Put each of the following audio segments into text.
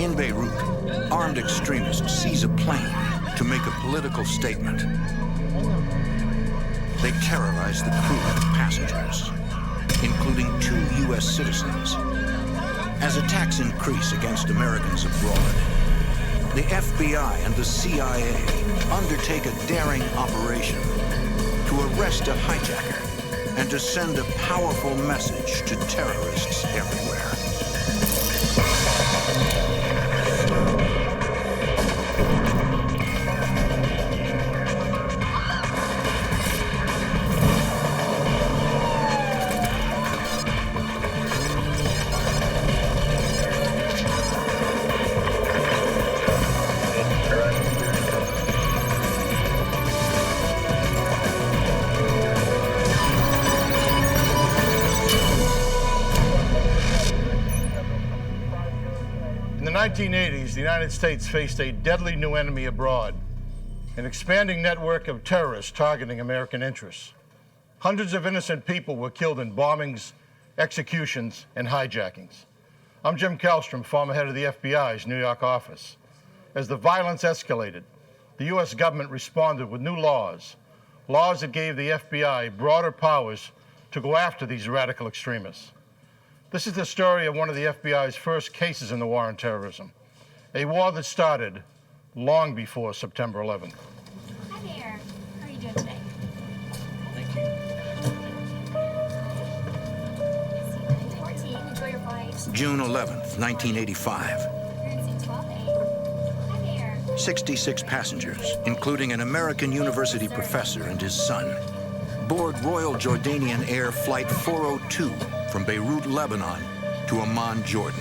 In Beirut, armed extremists seize a plane to make a political statement. They terrorize the crew and passengers, including 2 U.S. citizens. As attacks increase against Americans abroad, the FBI and the CIA undertake a daring operation to arrest a hijacker and to send a powerful message to terrorists everywhere. In the 1980s, the United States faced a deadly new enemy abroad, an expanding network of terrorists targeting American interests. Hundreds of innocent people were killed in bombings, executions, and hijackings. I'm Jim Kallstrom, former head of the FBI's New York office. As the violence escalated, the U.S. government responded with new laws that gave the FBI broader powers to go after these radical extremists. This is the story of one of the FBI's first cases in the war on terrorism, a war that started long before September 11th. Hi there. How are you doing today? Thank you. 14, enjoy your flight. June 11th, 1985. You're in seat 12A. Hi there. 66 passengers, including an American university professor and his son, board Royal Jordanian Air Flight 402 from Beirut, Lebanon, to Amman, Jordan.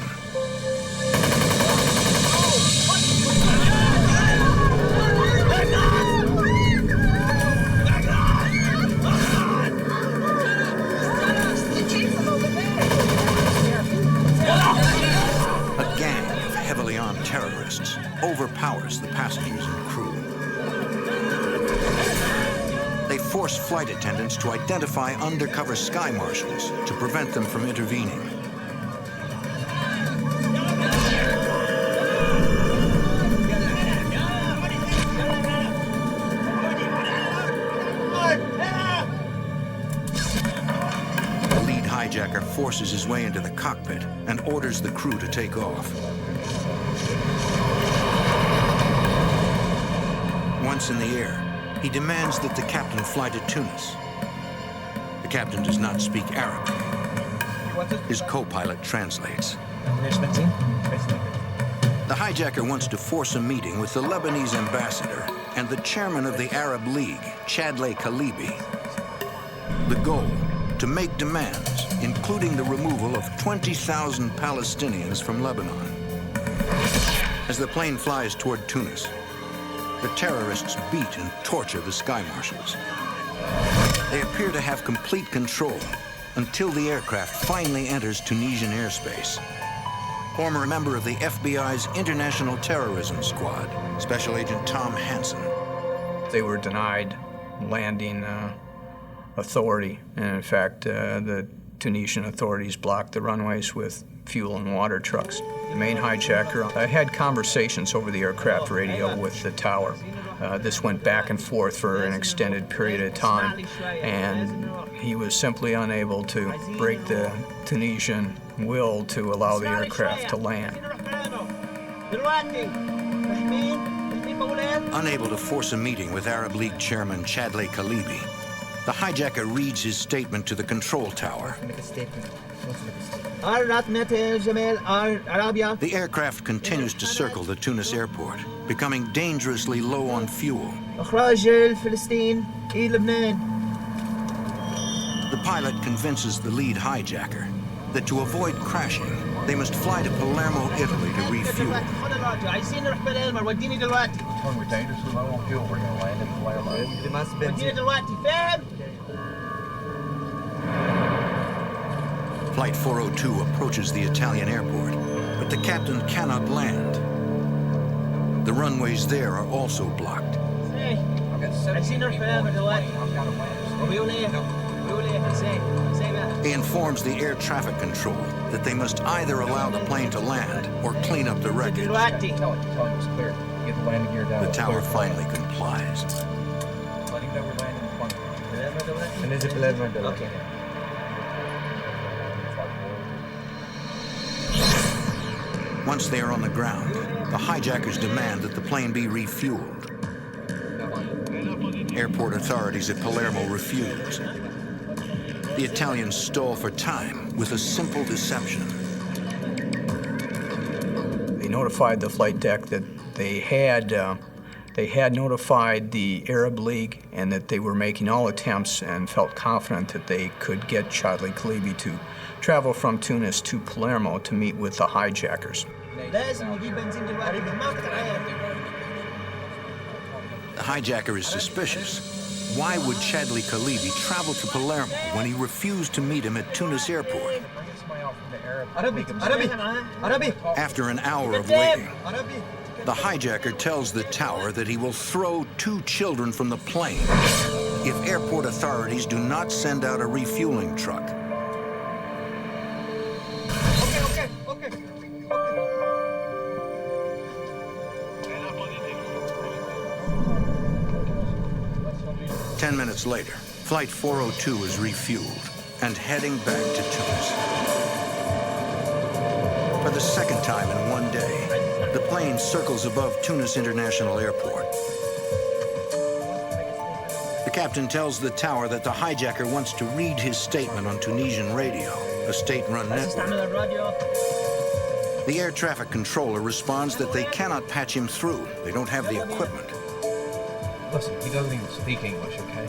A gang of heavily armed terrorists overpowers the passengers and crew. They force flight attendants to identify undercover sky marshals to prevent them from intervening. The lead hijacker forces his way into the cockpit and orders the crew to take off. Once in the air, he demands that the captain fly to Tunis. The captain does not speak Arabic. His co-pilot translates. The hijacker wants to force a meeting with the Lebanese ambassador and the chairman of the Arab League, Chadley Khalibi. The goal, to make demands, including the removal of 20,000 Palestinians from Lebanon. As the plane flies toward Tunis, the terrorists beat and torture the sky marshals. They appear to have complete control until the aircraft finally enters Tunisian airspace. Former member of the FBI's International Terrorism Squad, Special Agent Tom Hansen. They were denied landing authority, and in fact, the Tunisian authorities blocked the runways with fuel and water trucks. The main hijacker had conversations over the aircraft radio with the tower. This went back and forth for an extended period of time, and he was simply unable to break the Tunisian will to allow the aircraft to land. Unable to force a meeting with Arab League Chairman Chadley Khalibi, the hijacker reads his statement to the control tower. The aircraft continues to circle the Tunis airport, becoming dangerously low on fuel. The pilot convinces the lead hijacker that to avoid crashing, they must fly to Palermo, Italy to refuel. When we're dangerously low on fuel, we're going to land in Palermo. Flight 402 approaches the Italian airport, but the captain cannot land. The runways there are also blocked. He informs the air traffic control that they must either allow the plane to land or clean up the wreckage. Tell it was clear. Get the landing gear down. The tower finally complies. Let him know we're landing in front. Okay. Once they are on the ground, the hijackers demand that the plane be refueled. Airport authorities at Palermo refuse. The Italians stall for time with a simple deception. They notified the flight deck that they had notified the Arab League and that they were making all attempts and felt confident that they could get Chadley Kalibi to travel from Tunis to Palermo to meet with the hijackers. The hijacker is suspicious. Why would Chadley Kalibi travel to Palermo when he refused to meet him at Tunis airport? After an hour of waiting, the hijacker tells the tower that he will throw 2 children from the plane if airport authorities do not send out a refueling truck. Okay. 10 minutes later, Flight 402 is refueled and heading back to Tunis. For the second time in one day, the plane circles above Tunis International Airport. The captain tells the tower that the hijacker wants to read his statement on Tunisian radio, a state-run network. The air traffic controller responds that they cannot patch him through. They don't have the equipment. Listen, he doesn't even speak English, okay?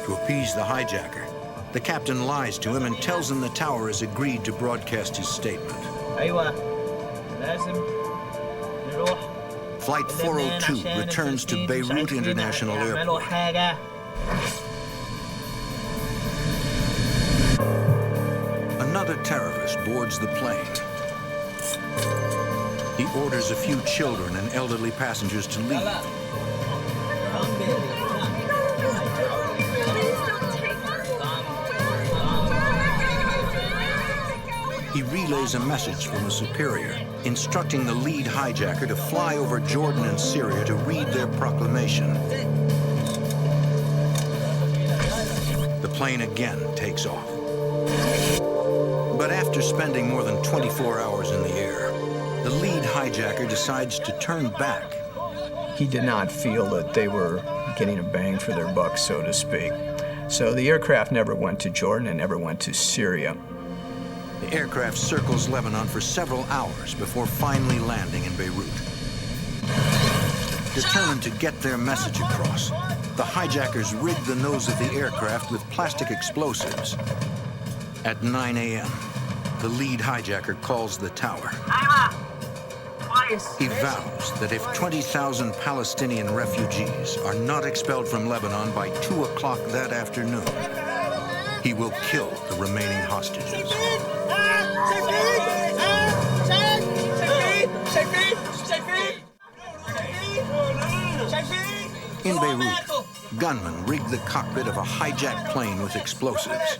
To appease the hijacker, the captain lies to him and tells him the tower has agreed to broadcast his statement. Flight 402 returns to Beirut International Airport. Another terrorist boards the plane. He orders a few children and elderly passengers to leave. He relays a message from a superior, instructing the lead hijacker to fly over Jordan and Syria to read their proclamation. The plane again takes off. But after spending more than 24 hours in the air, the lead hijacker decides to turn back. He did not feel that they were getting a bang for their buck, so to speak. So the aircraft never went to Jordan and never went to Syria. The aircraft circles Lebanon for several hours before finally landing in Beirut. Determined to get their message across, the hijackers rigged the nose of the aircraft with plastic explosives. At 9 a.m., the lead hijacker calls the tower. He vows that if 20,000 Palestinian refugees are not expelled from Lebanon by 2 o'clock that afternoon, he will kill the remaining hostages. In Beirut, gunmen rigged the cockpit of a hijacked plane with explosives.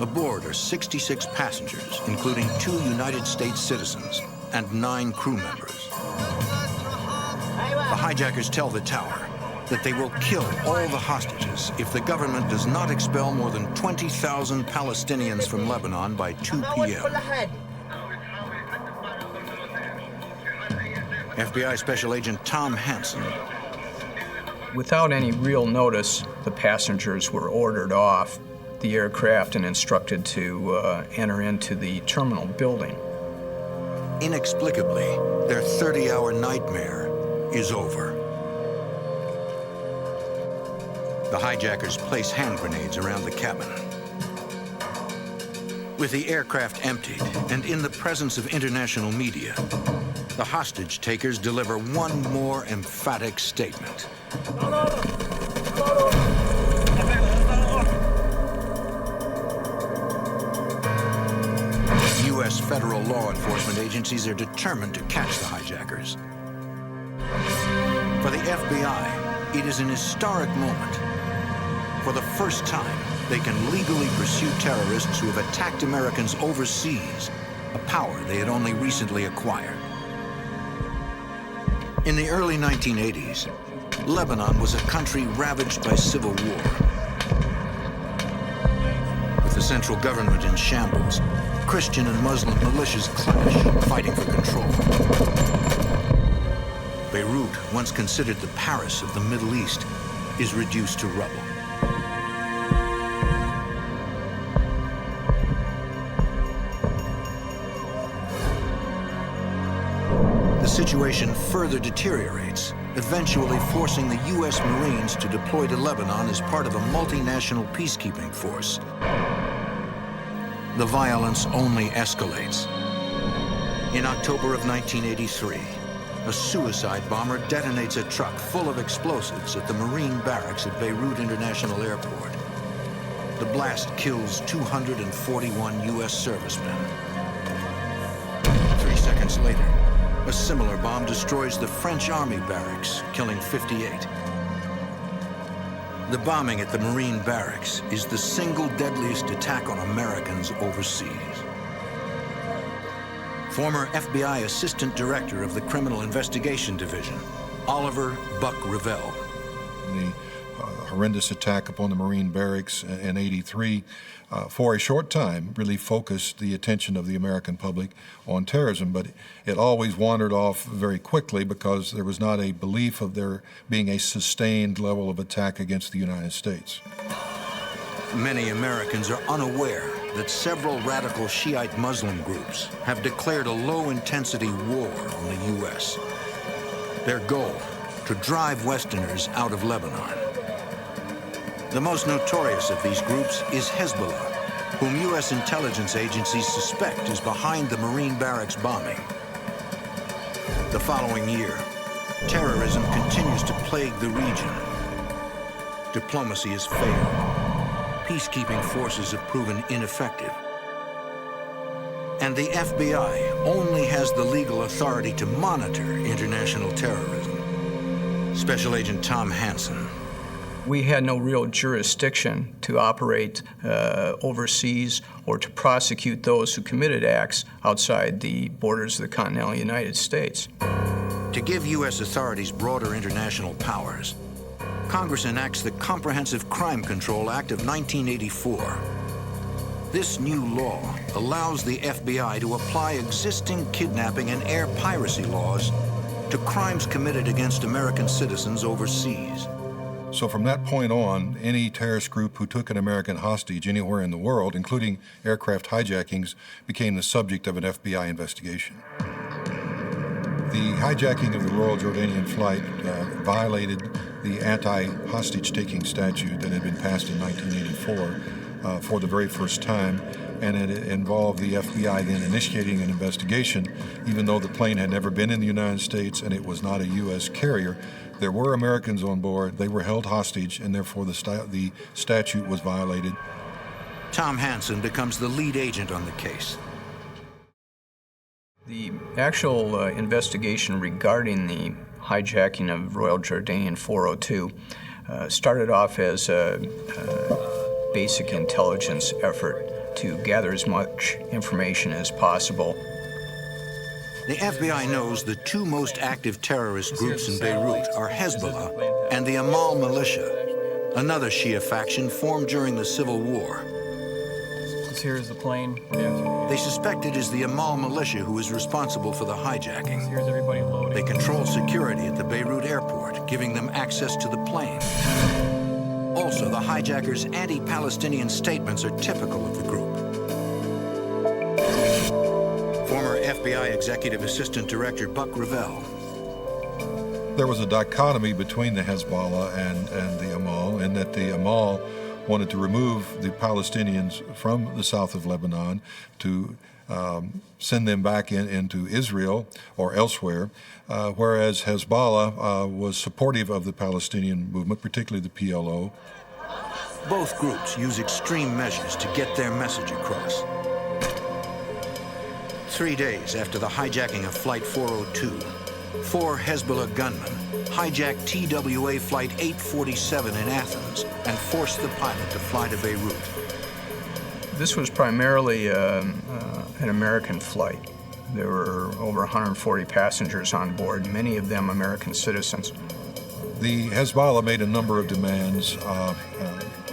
Aboard are 66 passengers, including 2 United States citizens and 9 crew members. The hijackers tell the tower that they will kill all the hostages if the government does not expel more than 20,000 Palestinians from Lebanon by 2 p.m. FBI Special Agent Tom Hansen. Without any real notice, the passengers were ordered off the aircraft and instructed to enter into the terminal building. Inexplicably, their 30-hour nightmare is over. The hijackers place hand grenades around the cabin. With the aircraft emptied and in the presence of international media, the hostage takers deliver one more emphatic statement. U.S. federal law enforcement agencies are determined to catch the hijackers. For the FBI, it is an historic moment. For the first time, they can legally pursue terrorists who have attacked Americans overseas, a power they had only recently acquired. In the early 1980s, Lebanon was a country ravaged by civil war. With the central government in shambles, Christian and Muslim militias clash, fighting for control. Beirut, once considered the Paris of the Middle East, is reduced to rubble. The situation further deteriorates, eventually forcing the U.S. Marines to deploy to Lebanon as part of a multinational peacekeeping force. The violence only escalates. In October of 1983, a suicide bomber detonates a truck full of explosives at the Marine barracks at Beirut International Airport. The blast kills 241 U.S. servicemen. 3 seconds later, a similar bomb destroys the French Army barracks, killing 58. The bombing at the Marine barracks is the single deadliest attack on Americans overseas. Former FBI Assistant Director of the Criminal Investigation Division, Oliver Buck Revell. The horrendous attack upon the Marine barracks in '83, for a short time, really focused the attention of the American public on terrorism, but it always wandered off very quickly because there was not a belief of there being a sustained level of attack against the United States. Many Americans are unaware that several radical Shiite Muslim groups have declared a low-intensity war on the U.S. Their goal, to drive Westerners out of Lebanon. The most notorious of these groups is Hezbollah, whom U.S. intelligence agencies suspect is behind the Marine barracks bombing. The following year, terrorism continues to plague the region. Diplomacy has failed. Peacekeeping forces have proven ineffective. And the FBI only has the legal authority to monitor international terrorism. Special Agent Tom Hansen. We had no real jurisdiction to operate overseas or to prosecute those who committed acts outside the borders of the continental United States. To give U.S. authorities broader international powers, Congress enacts the Comprehensive Crime Control Act of 1984. This new law allows the FBI to apply existing kidnapping and air piracy laws to crimes committed against American citizens overseas. So from that point on, any terrorist group who took an American hostage anywhere in the world, including aircraft hijackings, became the subject of an FBI investigation. The hijacking of the Royal Jordanian flight violated the anti-hostage-taking statute that had been passed in 1984 for the very first time, and it involved the FBI then initiating an investigation, even though the plane had never been in the United States and it was not a U.S. carrier. There were Americans on board, they were held hostage, and therefore the statute was violated. Tom Hansen becomes the lead agent on the case. The actual investigation regarding the hijacking of Royal Jordanian 402 started off as a basic intelligence effort to gather as much information as possible. The FBI knows the two most active terrorist groups in Beirut are Hezbollah and the Amal militia, another Shia faction formed during the Civil War. Here's the plane. They suspect it is the Amal militia who is responsible for the hijacking. Here's everybody loading. They control security at the Beirut airport, giving them access to the plane. Also, the hijackers' anti-Palestinian statements are typical of the group. Former FBI Executive Assistant Director Buck Revell. There was a dichotomy between the Hezbollah and the Amal, in that the Amal wanted to remove the Palestinians from the south of Lebanon to send them back into Israel or elsewhere, whereas Hezbollah was supportive of the Palestinian movement, particularly the PLO. Both groups use extreme measures to get their message across. 3 days after the hijacking of Flight 402, 4 Hezbollah gunmen hijacked TWA Flight 847 in Athens and forced the pilot to fly to Beirut. This was primarily an American flight. There were over 140 passengers on board, many of them American citizens. The Hezbollah made a number of demands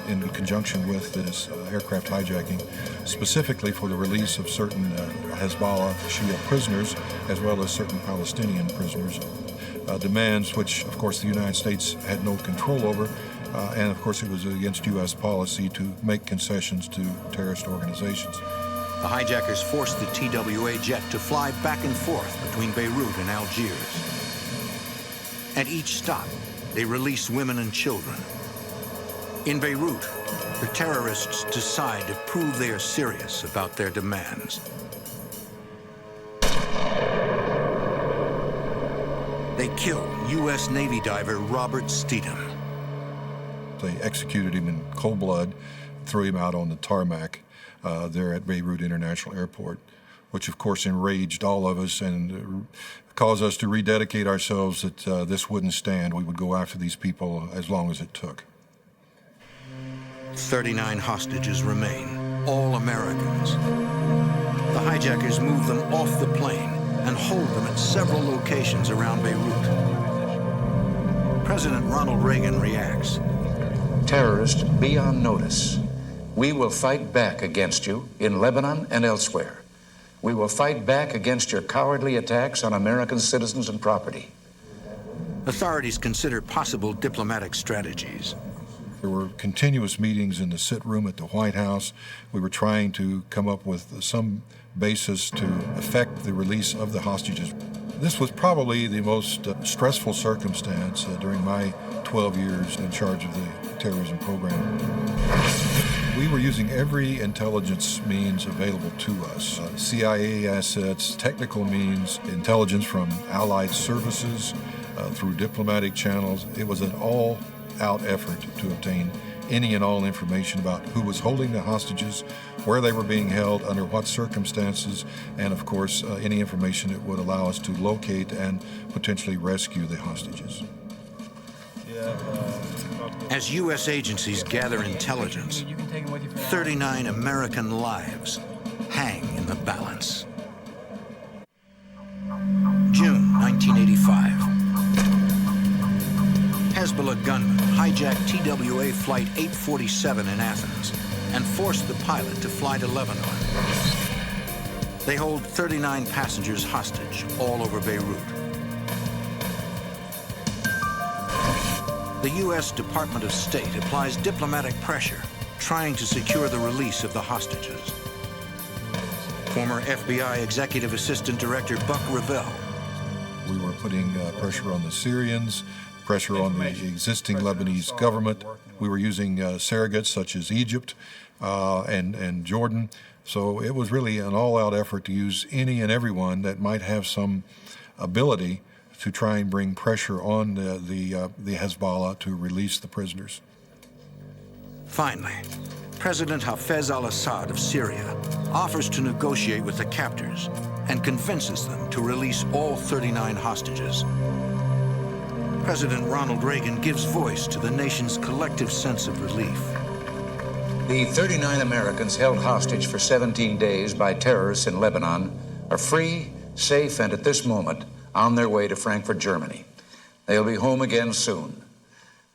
in conjunction with this aircraft hijacking, specifically for the release of certain Hezbollah Shia prisoners, as well as certain Palestinian prisoners. Demands which, of course, the United States had no control over, and of course it was against U.S. policy to make concessions to terrorist organizations. The hijackers forced the TWA jet to fly back and forth between Beirut and Algiers. At each stop, they released women and children. In Beirut, the terrorists decide to prove they are serious about their demands. They kill U.S. Navy diver Robert Steedham. They executed him in cold blood, threw him out on the tarmac there at Beirut International Airport, which of course enraged all of us and caused us to rededicate ourselves that this wouldn't stand. We would go after these people as long as it took. 39 hostages remain, all Americans. The hijackers move them off the plane and hold them at several locations around Beirut. President Ronald Reagan reacts. Terrorists, be on notice. We will fight back against you in Lebanon and elsewhere. We will fight back against your cowardly attacks on American citizens and property. Authorities consider possible diplomatic strategies. There were continuous meetings in the sit room at the White House. We were trying to come up with some basis to effect the release of the hostages. This was probably the most stressful circumstance during my 12 years in charge of the terrorism program. We were using every intelligence means available to us. CIA assets, technical means, intelligence from allied services, through diplomatic channels. It was an all-out effort to obtain any and all information about who was holding the hostages, where they were being held, under what circumstances, and of course, any information that would allow us to locate and potentially rescue the hostages. As U.S. agencies gather intelligence, 39 American lives hang in the balance. June 1985. Hezbollah gunmen hijacked TWA Flight 847 in Athens and forced the pilot to fly to Lebanon. They hold 39 passengers hostage all over Beirut. The U.S. Department of State applies diplomatic pressure, trying to secure the release of the hostages. Former FBI Executive Assistant Director Buck Revell. We were putting pressure on the Syrians, pressure on the existing Lebanese government. We were using surrogates such as Egypt and Jordan. So it was really an all-out effort to use any and everyone that might have some ability to try and bring pressure on the Hezbollah to release the prisoners. Finally, President Hafez al-Assad of Syria offers to negotiate with the captors and convinces them to release all 39 hostages. President Ronald Reagan gives voice to the nation's collective sense of relief. The 39 Americans held hostage for 17 days by terrorists in Lebanon are free, safe, and at this moment on their way to Frankfurt, Germany. They'll be home again soon.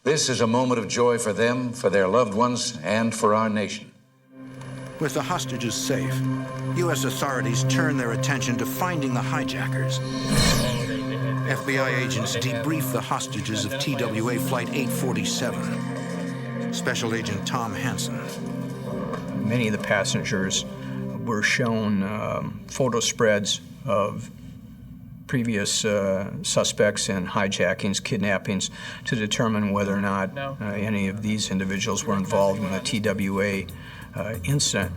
This is a moment of joy for them, for their loved ones, and for our nation. With the hostages safe, U.S. authorities turn their attention to finding the hijackers. FBI agents debrief the hostages of TWA Flight 847. Special Agent Tom Hansen. Many of the passengers were shown photo spreads of previous suspects in hijackings, kidnappings, to determine whether or not any of these individuals were involved in the TWA incident.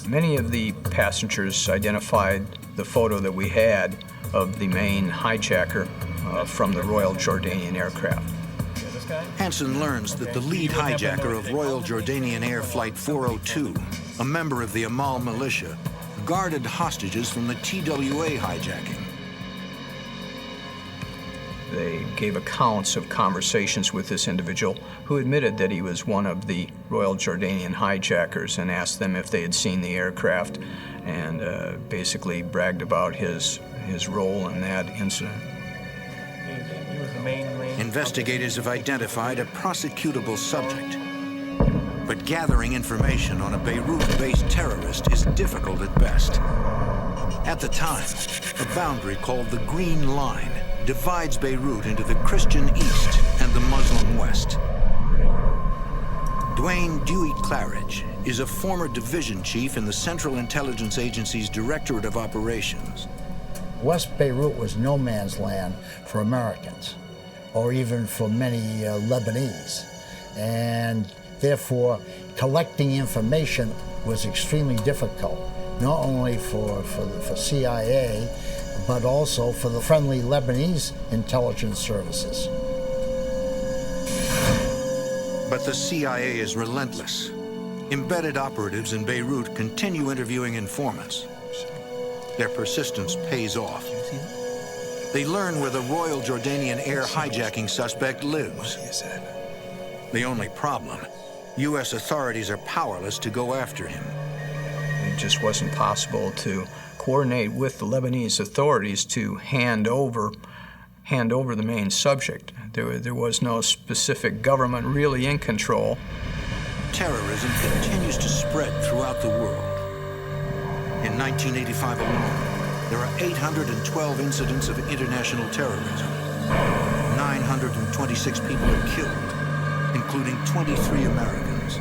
Many of the passengers identified the photo that we had of the main hijacker from the Royal Jordanian aircraft. Hansen learns that the lead hijacker of Royal Jordanian Air Flight 402, a member of the Amal militia, guarded hostages from the TWA hijacking. They gave accounts of conversations with this individual who admitted that he was one of the Royal Jordanian hijackers and asked them if they had seen the aircraft and basically bragged about his role in that incident. He was the main Investigators have identified a prosecutable subject. But gathering information on a Beirut-based terrorist is difficult at best. At the time, a boundary called the Green Line divides Beirut into the Christian East and the Muslim West. Dwayne Dewey Claridge is a former division chief in the Central Intelligence Agency's Directorate of Operations. West Beirut was no man's land for Americans, or even for many Lebanese. And therefore, collecting information was extremely difficult, not only for CIA, but also for the friendly Lebanese intelligence services. But the CIA is relentless. Embedded operatives in Beirut continue interviewing informants. Their persistence pays off. They learn where the Royal Jordanian air hijacking suspect lives. The only problem, U.S. authorities are powerless to go after him. It just wasn't possible to coordinate with the Lebanese authorities to hand over the main subject. There was no specific government really in control. Terrorism continues to spread throughout the world. In 1985 alone, there are 812 incidents of international terrorism. 926 people are killed, including 23 Americans.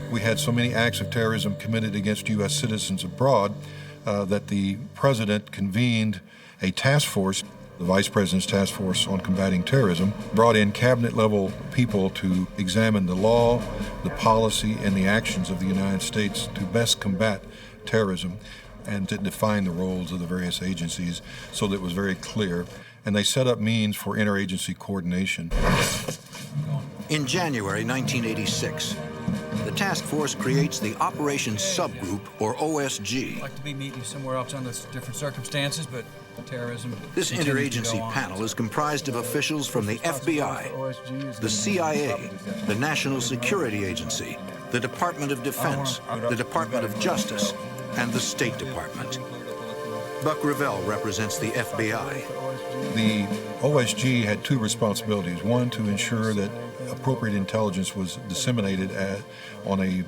We had so many acts of terrorism committed against U.S. citizens abroad that the president convened a task force, the Vice President's Task Force on Combating Terrorism, brought in cabinet-level people to examine the law, the policy, and the actions of the United States to best combat terrorism and to define the roles of the various agencies so that it was very clear. And they set up means for interagency coordination. In January 1986, the task force creates the Operations Subgroup, or OSG. I'd like to be meeting you somewhere else under different circumstances, but terrorism. This interagency panel is comprised of officials from the FBI, the CIA, the National Security Agency, the Department of Defense, the Department of Justice, and the State Department. Buck Revell represents the FBI. The OSG had two responsibilities. One, to ensure that appropriate intelligence was disseminated on a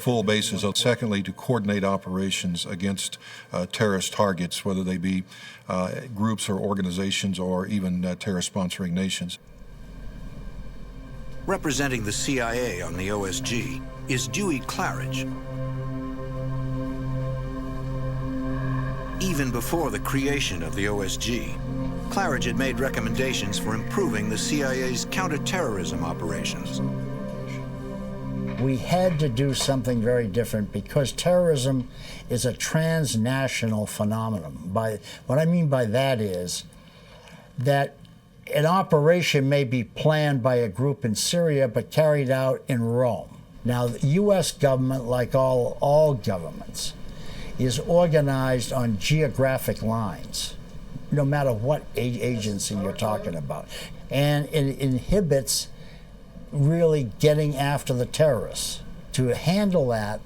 full basis. Secondly, to coordinate operations against terrorist targets, whether they be groups or organizations or even terrorist-sponsoring nations. Representing the CIA on the OSG is Dewey Claridge. Even before the creation of the OSG, Claridge had made recommendations for improving the CIA's counterterrorism operations. We had to do something very different because terrorism is a transnational phenomenon. What I mean by that is that an operation may be planned by a group in Syria but carried out in Rome. Now, the U.S. government, like all governments, is organized on geographic lines, no matter what agency you're talking about. And it inhibits really getting after the terrorists. To handle that,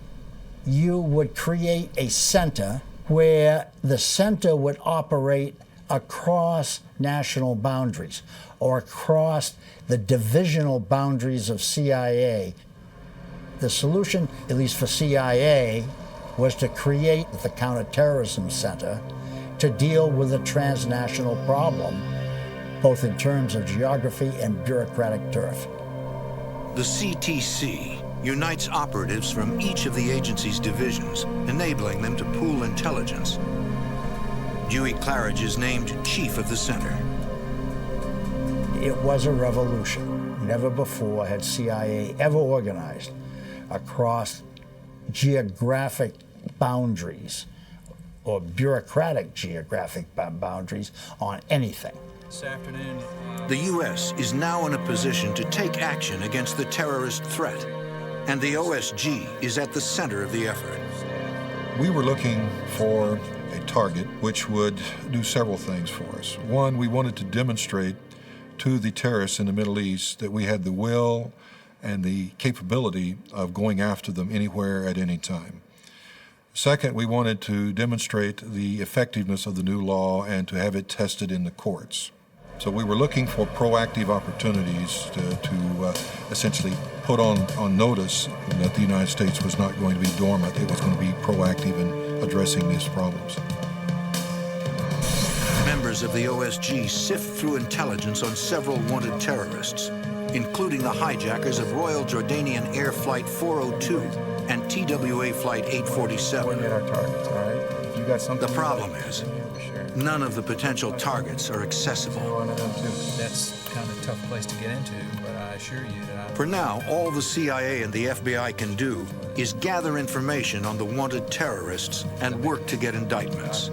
you would create a center where the center would operate across national boundaries or across the divisional boundaries of CIA. The solution, at least for CIA, was to create the Counterterrorism Center to deal with a transnational problem, both in terms of geography and bureaucratic turf. The CTC unites operatives from each of the agency's divisions, enabling them to pool intelligence. Dewey Claridge is named chief of the center. It was a revolution. Never before had CIA ever organized across geographic boundaries or bureaucratic geographic boundaries on anything. This afternoon, The U.S. is now in a position to take action against the terrorist threat, and the OSG is at the center of the effort. We were looking for a target which would do several things for us. One, we wanted to demonstrate to the terrorists in the Middle East that we had the will and the capability of going after them anywhere at any time. Second, we wanted to demonstrate the effectiveness of the new law and to have it tested in the courts. So we were looking for proactive opportunities to essentially put on notice that the United States was not going to be dormant. It was going to be proactive in addressing these problems. Members of the OSG sift through intelligence on several wanted terrorists, including the hijackers of Royal Jordanian Air Flight 402 and TWA Flight 847. Coordinate our targets, all right? If you got something. The problem is, none of the potential targets are accessible. One of them too. That's kind of a tough place to get into, but I assure you that For now, all the CIA and the FBI can do is gather information on the wanted terrorists and work to get indictments.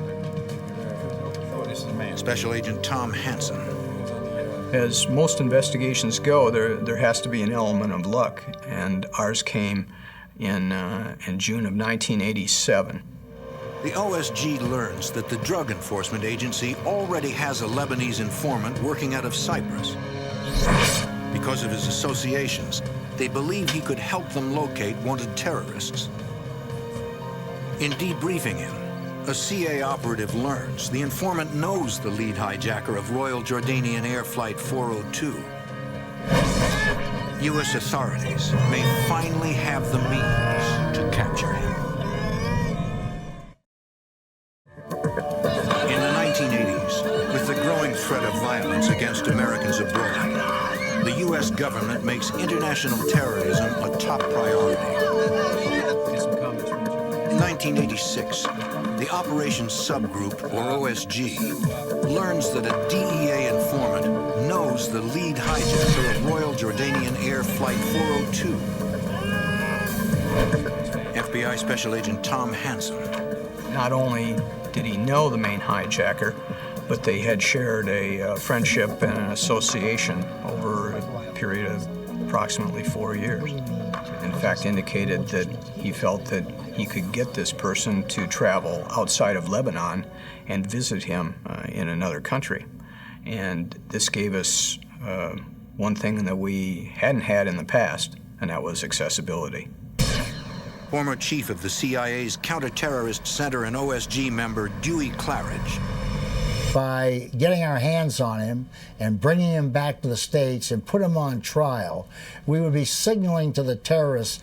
this is a man. Special Agent Tom Hansen. As most investigations go, there has to be an element of luck, and ours came in June of 1987. The OSG learns that the Drug Enforcement Agency already has a Lebanese informant working out of Cyprus. Because of his associations, they believe he could help them locate wanted terrorists. In debriefing him, a CA operative learns the informant knows the lead hijacker of Royal Jordanian Air Flight 402. U.S. authorities may finally have the means to capture him. In the 1980s, with the growing threat of violence against Americans abroad, the U.S. government makes international terrorism a top priority. In 1986, the Operations Subgroup, or OSG, learns that a DEA informant knows the lead hijacker of Royal Jordanian Air Flight 402. FBI Special Agent Tom Hansen. Not only did he know the main hijacker, but they had shared a friendship and an association over a period of approximately 4 years. In fact, indicated that he felt that he could get this person to travel outside of Lebanon and visit him in another country. And this gave us one thing that we hadn't had in the past, and that was accessibility. Former chief of the CIA's Counterterrorist Center and OSG member Dewey Claridge. By getting our hands on him and bringing him back to the States and put him on trial, we would be signaling to the terrorists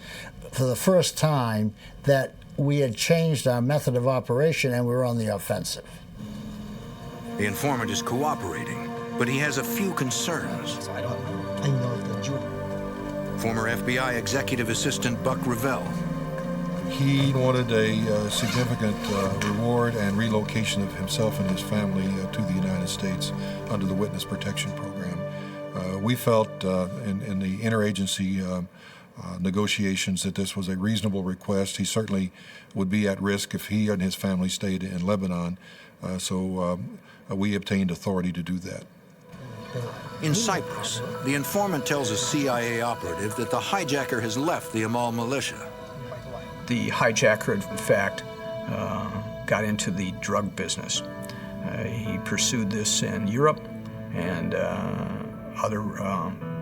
for the first time that we had changed our method of operation and we were on the offensive. The informant is cooperating, but he has a few concerns. Former FBI Executive Assistant Buck Revell. He wanted a significant reward and relocation of himself and his family to the United States under the Witness Protection Program. We felt in the interagency negotiations that this was a reasonable request. He certainly would be at risk if he and his family stayed in Lebanon, so we obtained authority to do that. In Cyprus, the informant tells a CIA operative that the hijacker has left the Amal militia. The hijacker, in fact, got into the drug business. He pursued this in Europe and other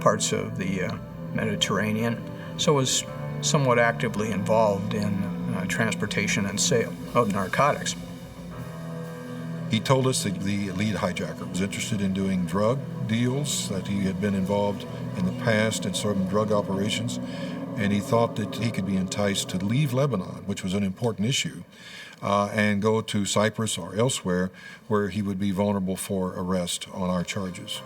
parts of the Mediterranean, so was somewhat actively involved in transportation and sale of narcotics. He told us that the lead hijacker was interested in doing drug deals, that he had been involved in the past in certain drug operations, and he thought that he could be enticed to leave Lebanon, which was an important issue, and go to Cyprus or elsewhere where he would be vulnerable for arrest on our charges.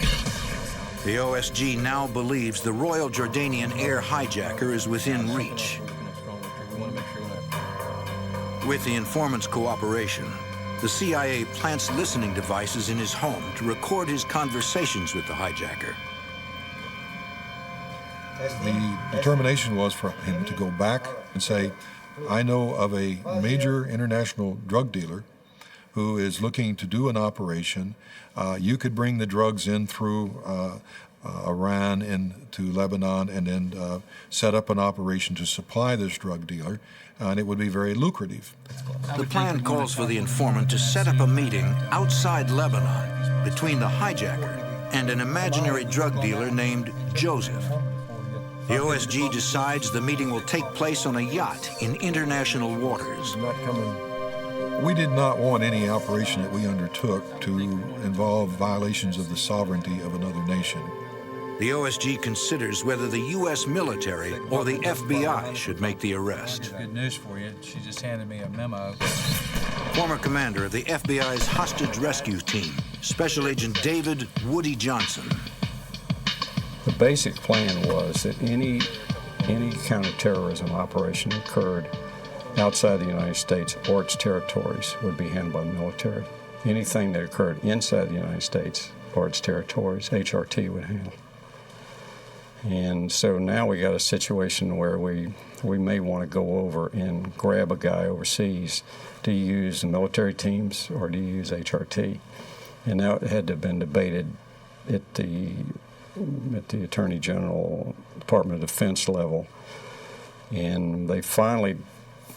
The OSG now believes the Royal Jordanian Air hijacker is within reach. With the informant's cooperation, the CIA plants listening devices in his home to record his conversations with the hijacker. The determination was for him to go back and say, I know of a major international drug dealer who is looking to do an operation. You could bring the drugs in through Iran into Lebanon and then set up an operation to supply this drug dealer, and it would be very lucrative. The plan calls for the informant to set up a meeting outside Lebanon between the hijacker and an imaginary drug dealer named Joseph. The OSG decides the meeting will take place on a yacht in international waters. We did not want any operation that we undertook to involve violations of the sovereignty of another nation. The OSG considers whether the U.S. military or the FBI should make the arrest. Good news for you. She just handed me a memo. Former commander of the FBI's hostage rescue team, Special Agent David Woody Johnson. The basic plan was that any counterterrorism operation occurred outside the United States or its territories would be handled by the military. Anything that occurred inside the United States or its territories, HRT would handle. And so now we got a situation where we may want to go over and grab a guy overseas. Do you use the military teams or do you use HRT? And that had to have been debated at the Attorney General, Department of Defense level. And they finally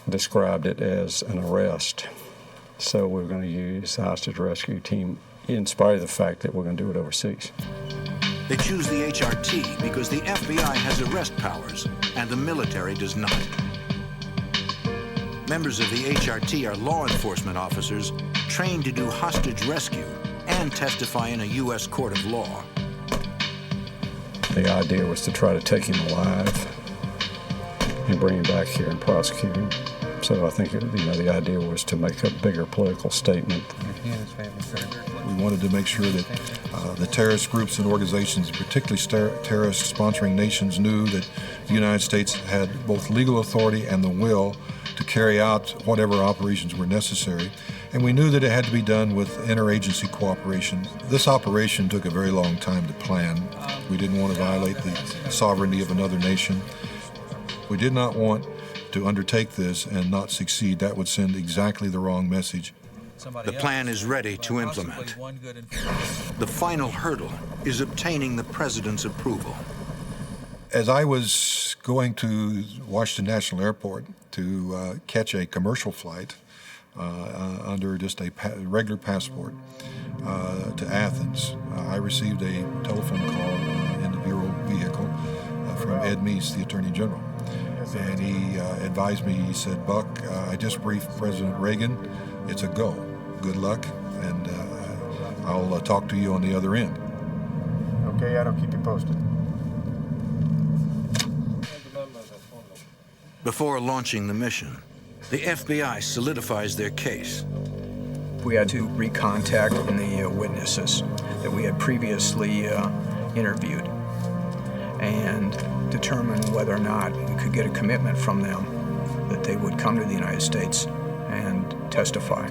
described it as an arrest. So we're going to use the hostage rescue team in spite of the fact that we're going to do it overseas. They choose the HRT because the FBI has arrest powers and the military does not. Members of the HRT are law enforcement officers trained to do hostage rescue and testify in a U.S. court of law. The idea was to try to take him alive and bring him back here and prosecute him. So I think the idea was to make a bigger political statement. We wanted to make sure that the terrorist groups and organizations, particularly terrorist sponsoring nations, knew that the United States had both legal authority and the will to carry out whatever operations were necessary. And we knew that it had to be done with interagency cooperation. This operation took a very long time to plan. We didn't want to violate the sovereignty of another nation. We did not want to undertake this and not succeed. That would send exactly the wrong message. The plan is ready to implement. The final hurdle is obtaining the president's approval. As I was going to Washington National Airport to catch a commercial flight under just a regular passport to Athens, I received a telephone call in the Bureau vehicle from Ed Meese, the Attorney General. And he advised me, he said, "Buck, I just briefed President Reagan. It's a go. Good luck, and I'll talk to you on the other end." Okay, I'll keep you posted. Before launching the mission, the FBI solidifies their case. We had to recontact the witnesses that we had previously interviewed and determine whether or not we could get a commitment from them that they would come to the United States and testify.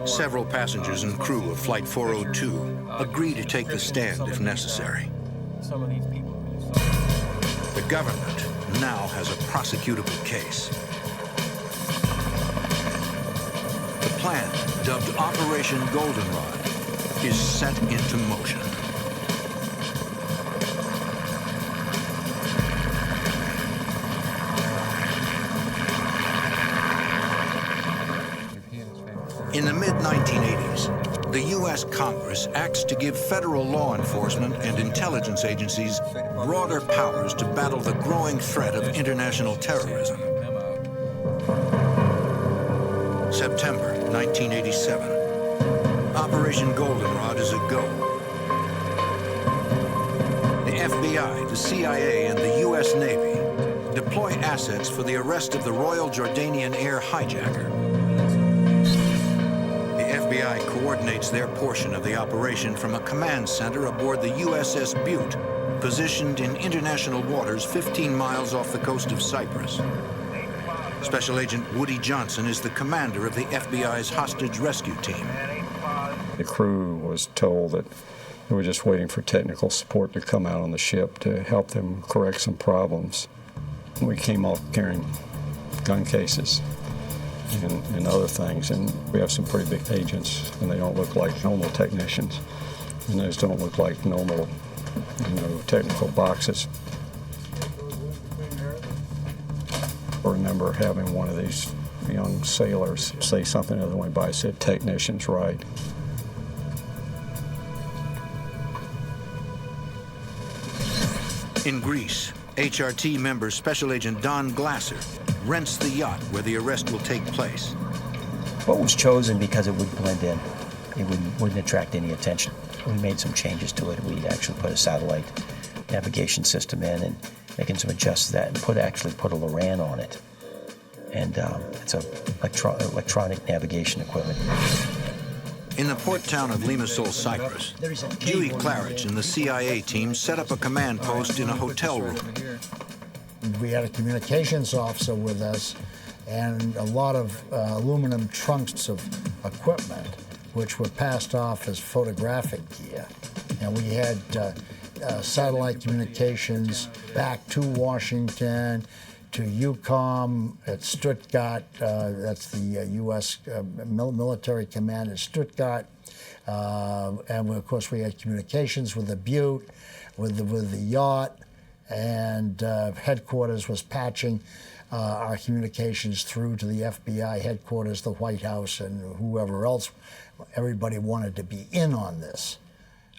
Several passengers and crew of Flight 402 agree to take the stand if necessary. The government now has a prosecutable case. The plan, dubbed Operation Goldenrod, is set into motion. In the mid-1980s, the U.S. Congress acts to give federal law enforcement and intelligence agencies broader powers to battle the growing threat of international terrorism. September 1987. Operation Goldenrod is a go. The FBI, the CIA, and the U.S. Navy deploy assets for the arrest of the Royal Jordanian Air hijacker. The FBI coordinates their portion of the operation from a command center aboard the USS Butte, positioned in international waters 15 miles off the coast of Cyprus. Special Agent Woody Johnson is the commander of the FBI's hostage rescue team. The crew was told that they were just waiting for technical support to come out on the ship to help them correct some problems. We came off carrying gun cases and other things, and we have some pretty big agents, and they don't look like normal technicians, and those don't look like normal technical boxes. I remember having one of these young sailors say something as I went by. I said, "Technician's right." In Greece, HRT member Special Agent Don Glasser rents the yacht where the arrest will take place. Boat was chosen because it would blend in. It wouldn't attract any attention. We made some changes to it. We actually put a satellite navigation system in and making some adjustments to that and actually put a Loran on it. And it's a electronic navigation equipment. In the port town of Limassol, Cyprus, Dewey Claridge and the CIA team set up a command post in a hotel room. We had a communications officer with us and a lot of aluminum trunks of equipment, which were passed off as photographic gear. And we had satellite communications back to Washington, to EUCOM at Stuttgart, that's the U.S. military command at Stuttgart. And of course we had communications with the Butte, with the yacht, and headquarters was patching our communications through to the FBI headquarters, the White House, and whoever else. Everybody wanted to be in on this,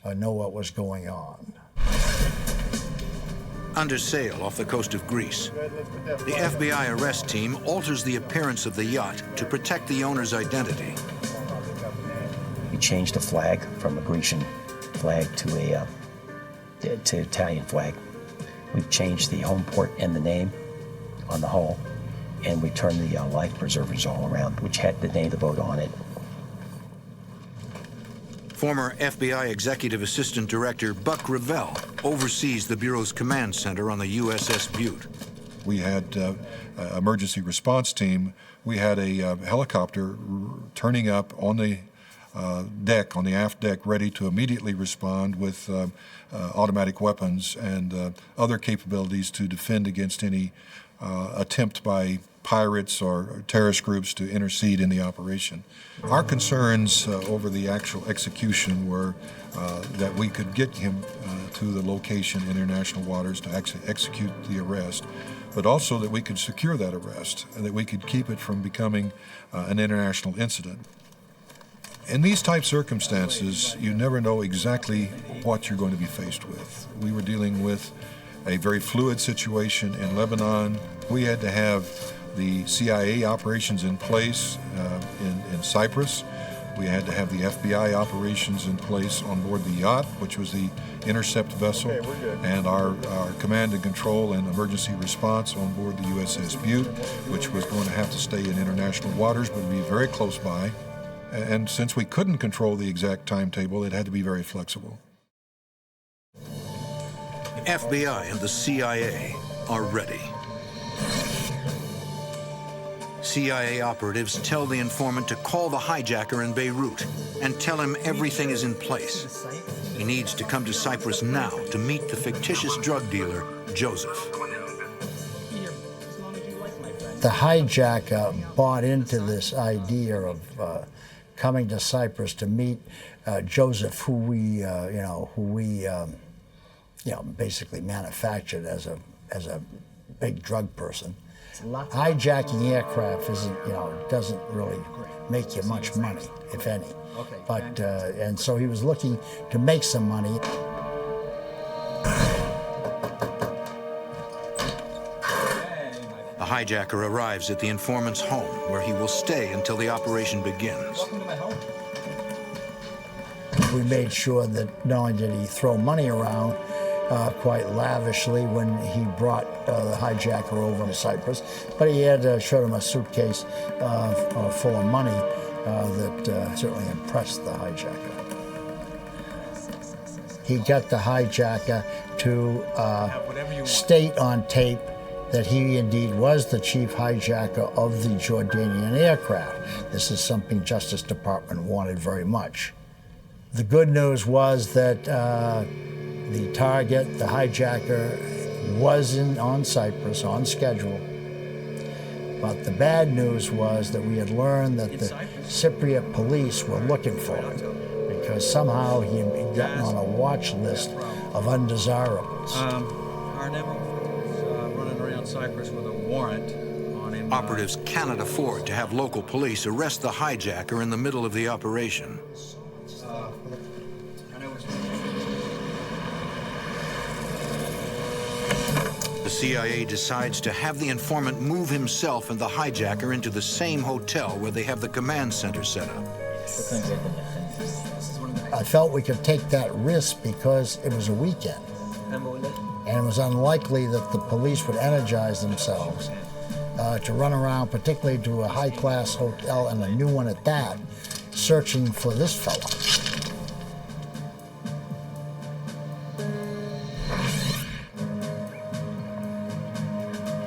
know what was going on. Under sail off the coast of Greece, the FBI arrest team alters the appearance of the yacht to protect the owner's identity. We changed the flag from a Grecian flag to Italian flag. We've changed the home port and the name on the hull, and we turned the life preservers all around, which had the name of the boat on it. Former FBI Executive Assistant Director Buck Revell oversees the Bureau's command center on the USS Butte. We had emergency response team. We had a helicopter turning up on the deck, on the aft deck, ready to immediately respond with automatic weapons and other capabilities to defend against any attempt by pirates or terrorist groups to intercede in the operation. Our concerns over the actual execution were that we could get him to the location in international waters to actually execute the arrest, but also that we could secure that arrest and that we could keep it from becoming an international incident. In these type circumstances, you never know exactly what you're going to be faced with. We were dealing with a very fluid situation in Lebanon. We had to have the CIA operations in place in Cyprus. We had to have the FBI operations in place on board the yacht, which was the intercept vessel, and our command and control and emergency response on board the USS Butte, which was going to have to stay in international waters but be very close by. And since we couldn't control the exact timetable, it had to be very flexible. FBI and the CIA are ready. CIA operatives tell the informant to call the hijacker in Beirut and tell him everything is in place. He needs to come to Cyprus now to meet the fictitious drug dealer, Joseph. The hijacker bought into this idea of coming to Cyprus to meet Joseph, who we basically manufactured as a big drug person. Hijacking aircraft doesn't really make you much money, if any. But and so he was looking to make some money. The hijacker arrives at the informant's home, where he will stay until the operation begins. We made sure that not only did he throw money around quite lavishly when he brought the hijacker over to Cyprus, but he had showed him a suitcase full of money that certainly impressed the hijacker. He got the hijacker to state on tape that he indeed was the chief hijacker of the Jordanian aircraft. This is something Justice Department wanted very much. The good news was that the target, the hijacker, was on Cyprus on schedule. But the bad news was that we had learned that the Cypriot police were looking for him because somehow he had gotten on a watch list of undesirables. Our nephew was running around Cyprus with a warrant on him. Operatives cannot afford to have local police arrest the hijacker in the middle of the operation. The CIA decides to have the informant move himself and the hijacker into the same hotel where they have the command center set up. I felt we could take that risk because it was a weekend. And it was unlikely that the police would energize themselves to run around, particularly to a high-class hotel and a new one at that, searching for this fella.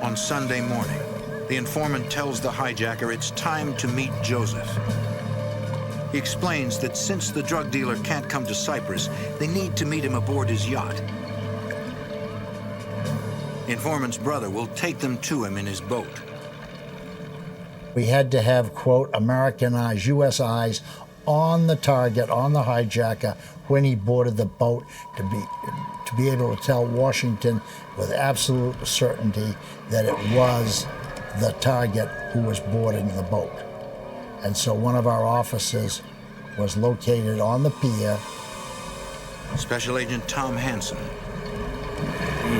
On Sunday morning, the informant tells the hijacker it's time to meet Joseph. He explains that since the drug dealer can't come to Cyprus, they need to meet him aboard his yacht. The informant's brother will take them to him in his boat. We had to have, quote, American eyes, U.S. eyes on the target, on the hijacker, when he boarded the boat to be able to tell Washington with absolute certainty that it was the target who was boarding the boat. And so one of our officers was located on the pier. Special Agent Tom Hansen.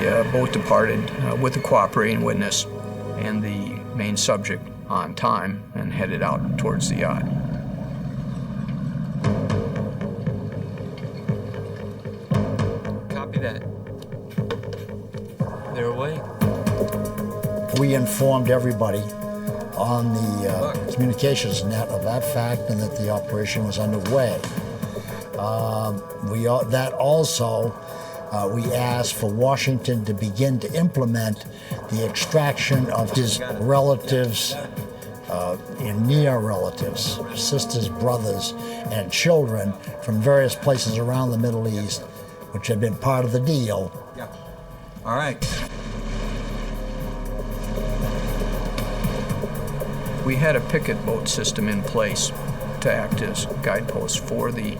The boat departed with the cooperating witness and the main subject on time and headed out towards the yacht. Copy that. They're away. We informed everybody on the communications net of that fact and that the operation was underway. We asked for Washington to begin to implement the extraction of his relatives and near relatives, sisters, brothers, and children from various places around the Middle East, which had been part of the deal. Yeah. All right. We had a picket boat system in place to act as guideposts for the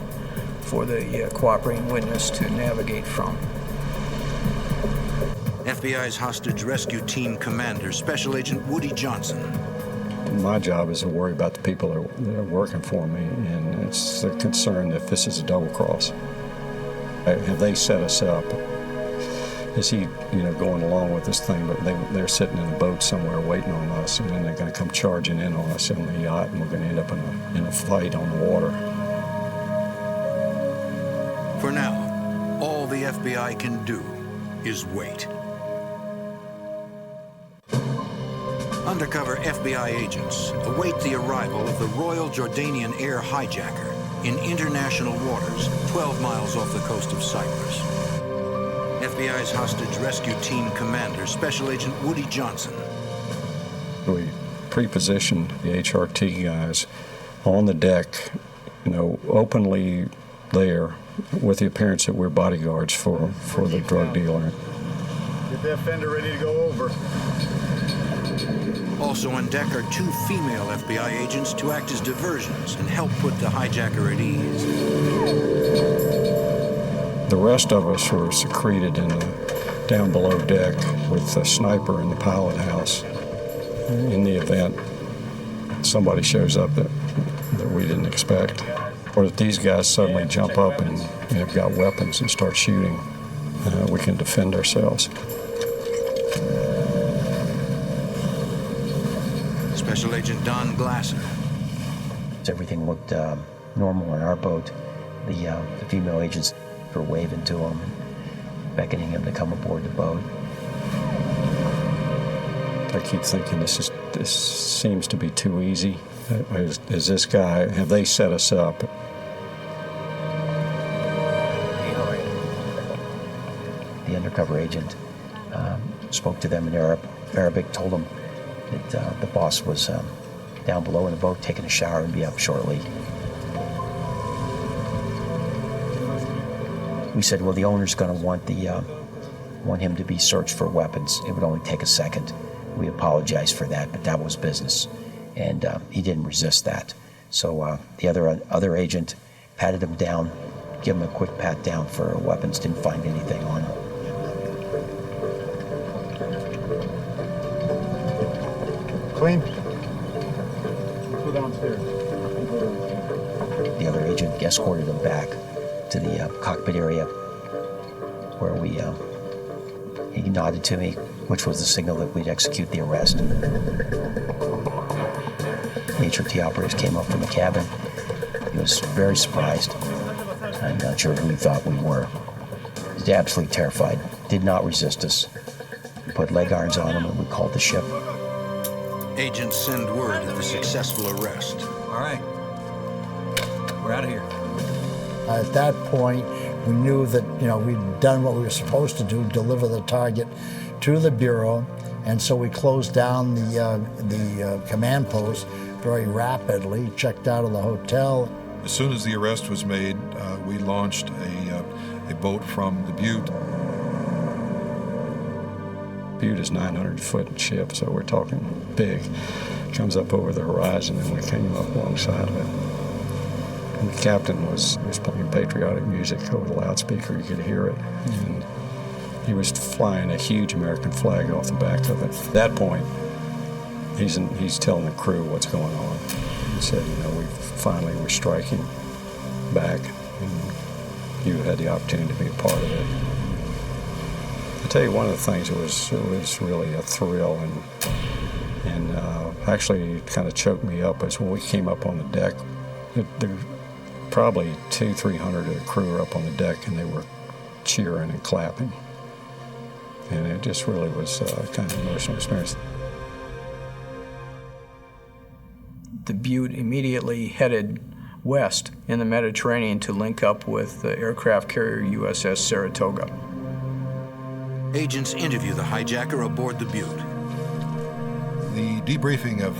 cooperating witness to navigate from. FBI's hostage rescue team commander, Special Agent Woody Johnson. My job is to worry about the people that are working for me, and it's a concern if this is a double cross. Have they set us up? Is he, going along with this thing, but they're sitting in a boat somewhere waiting on us, and then they're going to come charging in on us on the yacht, and we're going to end up in a fight on the water. For now, all the FBI can do is wait. Undercover FBI agents await the arrival of the Royal Jordanian Air hijacker in international waters 12 miles off the coast of Cyprus. FBI's hostage rescue team commander, Special Agent Woody Johnson. We pre-positioned the HRT guys on the deck, openly there with the appearance that we're bodyguards for the drug dealer. Get that fender ready to go over. Also on deck are two female FBI agents to act as diversions and help put the hijacker at ease. The rest of us were secreted down below deck with a sniper in the pilot house in the event somebody shows up that we didn't expect. Or that these guys suddenly jump up and have got weapons and start shooting. We can defend ourselves. Special Agent Don Glasser. Everything looked normal on our boat. The female agents were waving to him, beckoning him to come aboard the boat. I keep thinking this seems to be too easy. Is this guy, have they set us up? The undercover agent spoke to them in Arabic, told them that the boss was down below in the boat taking a shower and be up shortly. We said, well, the owner's going to want him to be searched for weapons. It would only take a second. We apologized for that, but that was business. And he didn't resist that. So the other agent patted him down give him a quick pat down for weapons. Didn't find anything on him. Clean. Go downstairs. The other agent escorted him back to the cockpit area where he nodded to me, which was the signal that we'd execute the arrest. The HRT operators came up from the cabin. He was very surprised. I'm not sure who he thought we were. He was absolutely terrified. Did not resist us. We put leg irons on him and we called the ship. Agents send word of the successful arrest. All right. We're out of here. At that point, we knew that we'd done what we were supposed to do, deliver the target to the Bureau, and so we closed down the command post very rapidly, checked out of the hotel. As soon as the arrest was made, we launched a boat from the Butte. Butte is 900-foot ship, so we're talking big. Comes up over the horizon, and we came up alongside of it. And the captain was playing patriotic music over the loudspeaker. You could hear it. And he was flying a huge American flag off the back of it. At that point, he's telling the crew what's going on. He said, we finally were striking back, and you had the opportunity to be a part of it. I'll tell you one of the things that was really a thrill and actually kind of choked me up is when we came up on the deck. There were probably 200-300 of the crew were up on the deck, and they were cheering and clapping. And it just really was kind of an emotional experience. The Butte immediately headed west in the Mediterranean to link up with the aircraft carrier USS Saratoga. Agents interview the hijacker aboard the Butte. The debriefing of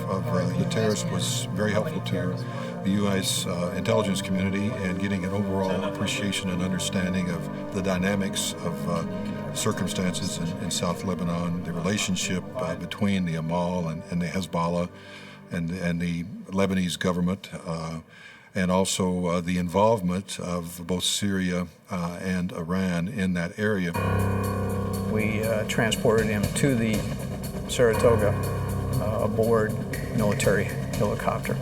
the terrorist was very helpful to the U.S. Intelligence community and getting an overall appreciation and understanding of the dynamics of circumstances in South Lebanon, the relationship between the Amal and the Hezbollah and the Lebanese government, and also the involvement of both Syria and Iran in that area. We transported him to the Saratoga aboard military helicopter.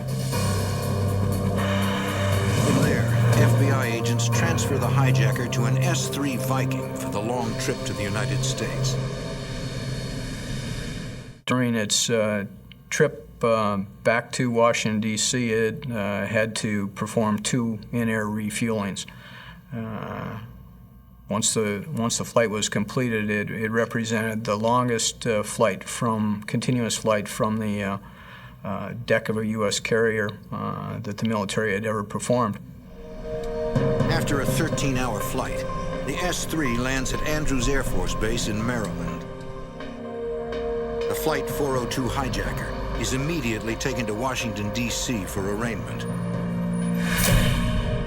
From there, FBI agents transfer the hijacker to an S-3 Viking for the long trip to the United States. During its trip back to Washington, D.C., it had to perform 2 in-air refuelings. Once the flight was completed, it represented the longest continuous flight from the deck of a U.S. carrier that the military had ever performed. After a 13-hour flight, the S-3 lands at Andrews Air Force Base in Maryland. The Flight 402 hijacker is immediately taken to Washington, D.C. for arraignment.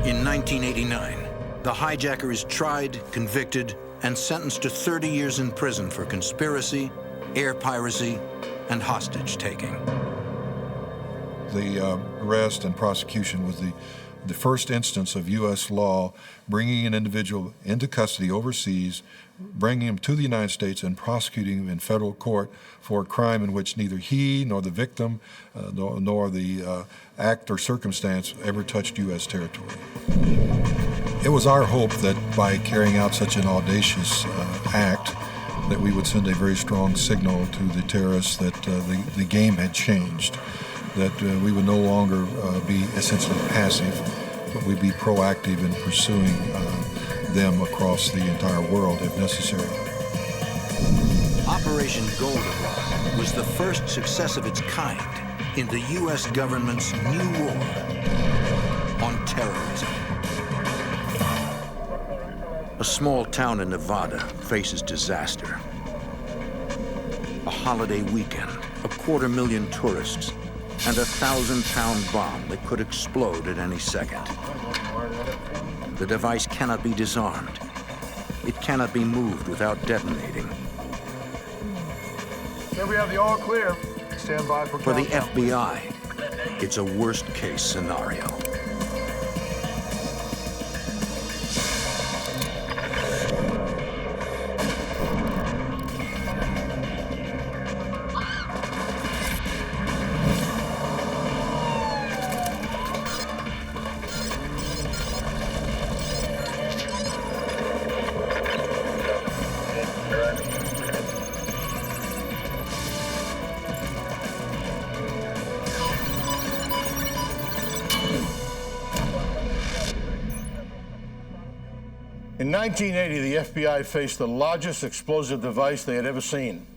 In 1989, the hijacker is tried, convicted, and sentenced to 30 years in prison for conspiracy, air piracy, and hostage-taking. The arrest and prosecution was the first instance of U.S. law bringing an individual into custody overseas, bringing him to the United States, and prosecuting him in federal court for a crime in which neither he nor the victim nor the act or circumstance ever touched U.S. territory. It was our hope that by carrying out such an audacious act that we would send a very strong signal to the terrorists that the game had changed, that we would no longer be essentially passive, but we'd be proactive in pursuing them across the entire world if necessary. Operation Goldenrod was the first success of its kind in the U.S. government's new war on terrorism. A small town in Nevada faces disaster. A holiday weekend, 250,000 tourists, and a 1,000-pound bomb that could explode at any second. The device cannot be disarmed. It cannot be moved without detonating. Here we have the all clear. Stand by for For the countdown. FBI, it's a worst-case scenario. In 1980, the FBI faced the largest explosive device they had ever seen.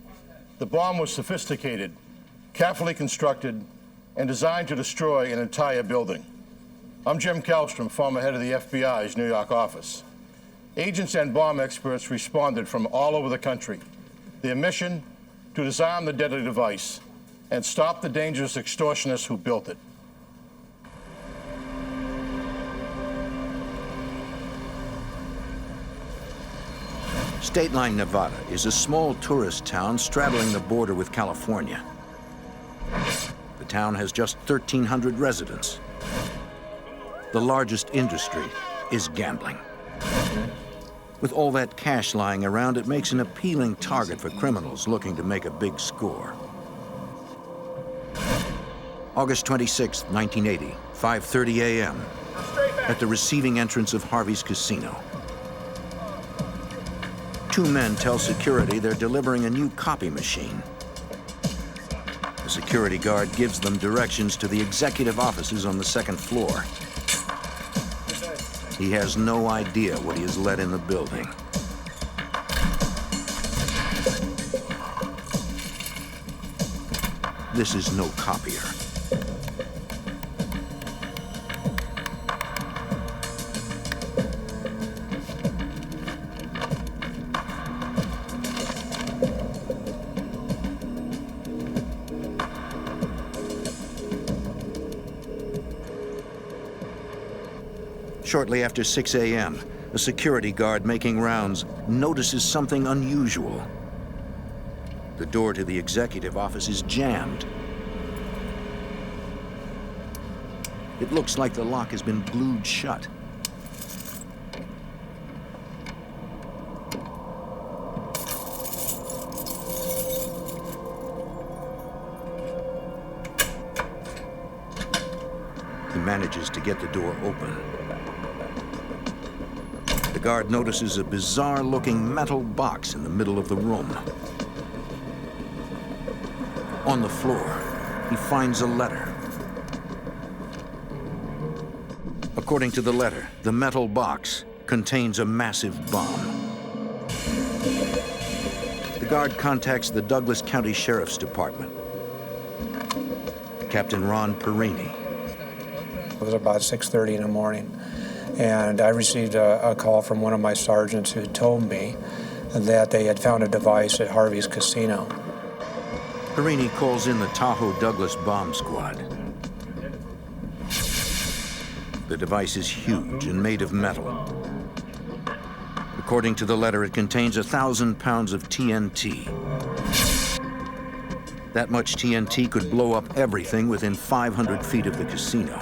The bomb was sophisticated, carefully constructed, and designed to destroy an entire building. I'm Jim Kallstrom, former head of the FBI's New York office. Agents and bomb experts responded from all over the country. Their mission, to disarm the deadly device and stop the dangerous extortionists who built it. State Line, Nevada is a small tourist town straddling the border with California. The town has just 1,300 residents. The largest industry is gambling. With all that cash lying around, it makes an appealing target for criminals looking to make a big score. August 26, 1980, 5:30 a.m. at the receiving entrance of Harvey's Casino. Two men tell security they're delivering a new copy machine. The security guard gives them directions to the executive offices on the second floor. He has no idea what he has let in the building. This is no copier. Shortly after 6 a.m., a security guard making rounds notices something unusual. The door to the executive office is jammed. It looks like the lock has been glued shut. He manages to get the door open. The guard notices a bizarre-looking metal box in the middle of the room. On the floor, he finds a letter. According to the letter, the metal box contains a massive bomb. The guard contacts the Douglas County Sheriff's Department. Captain Ron Perini. It was about 6:30 in the morning, and I received a call from one of my sergeants who told me that they had found a device at Harvey's Casino. Perini calls in the Tahoe Douglas bomb squad. The device is huge and made of metal. According to the letter, it contains 1,000 pounds of TNT. That much TNT could blow up everything within 500 feet of the casino.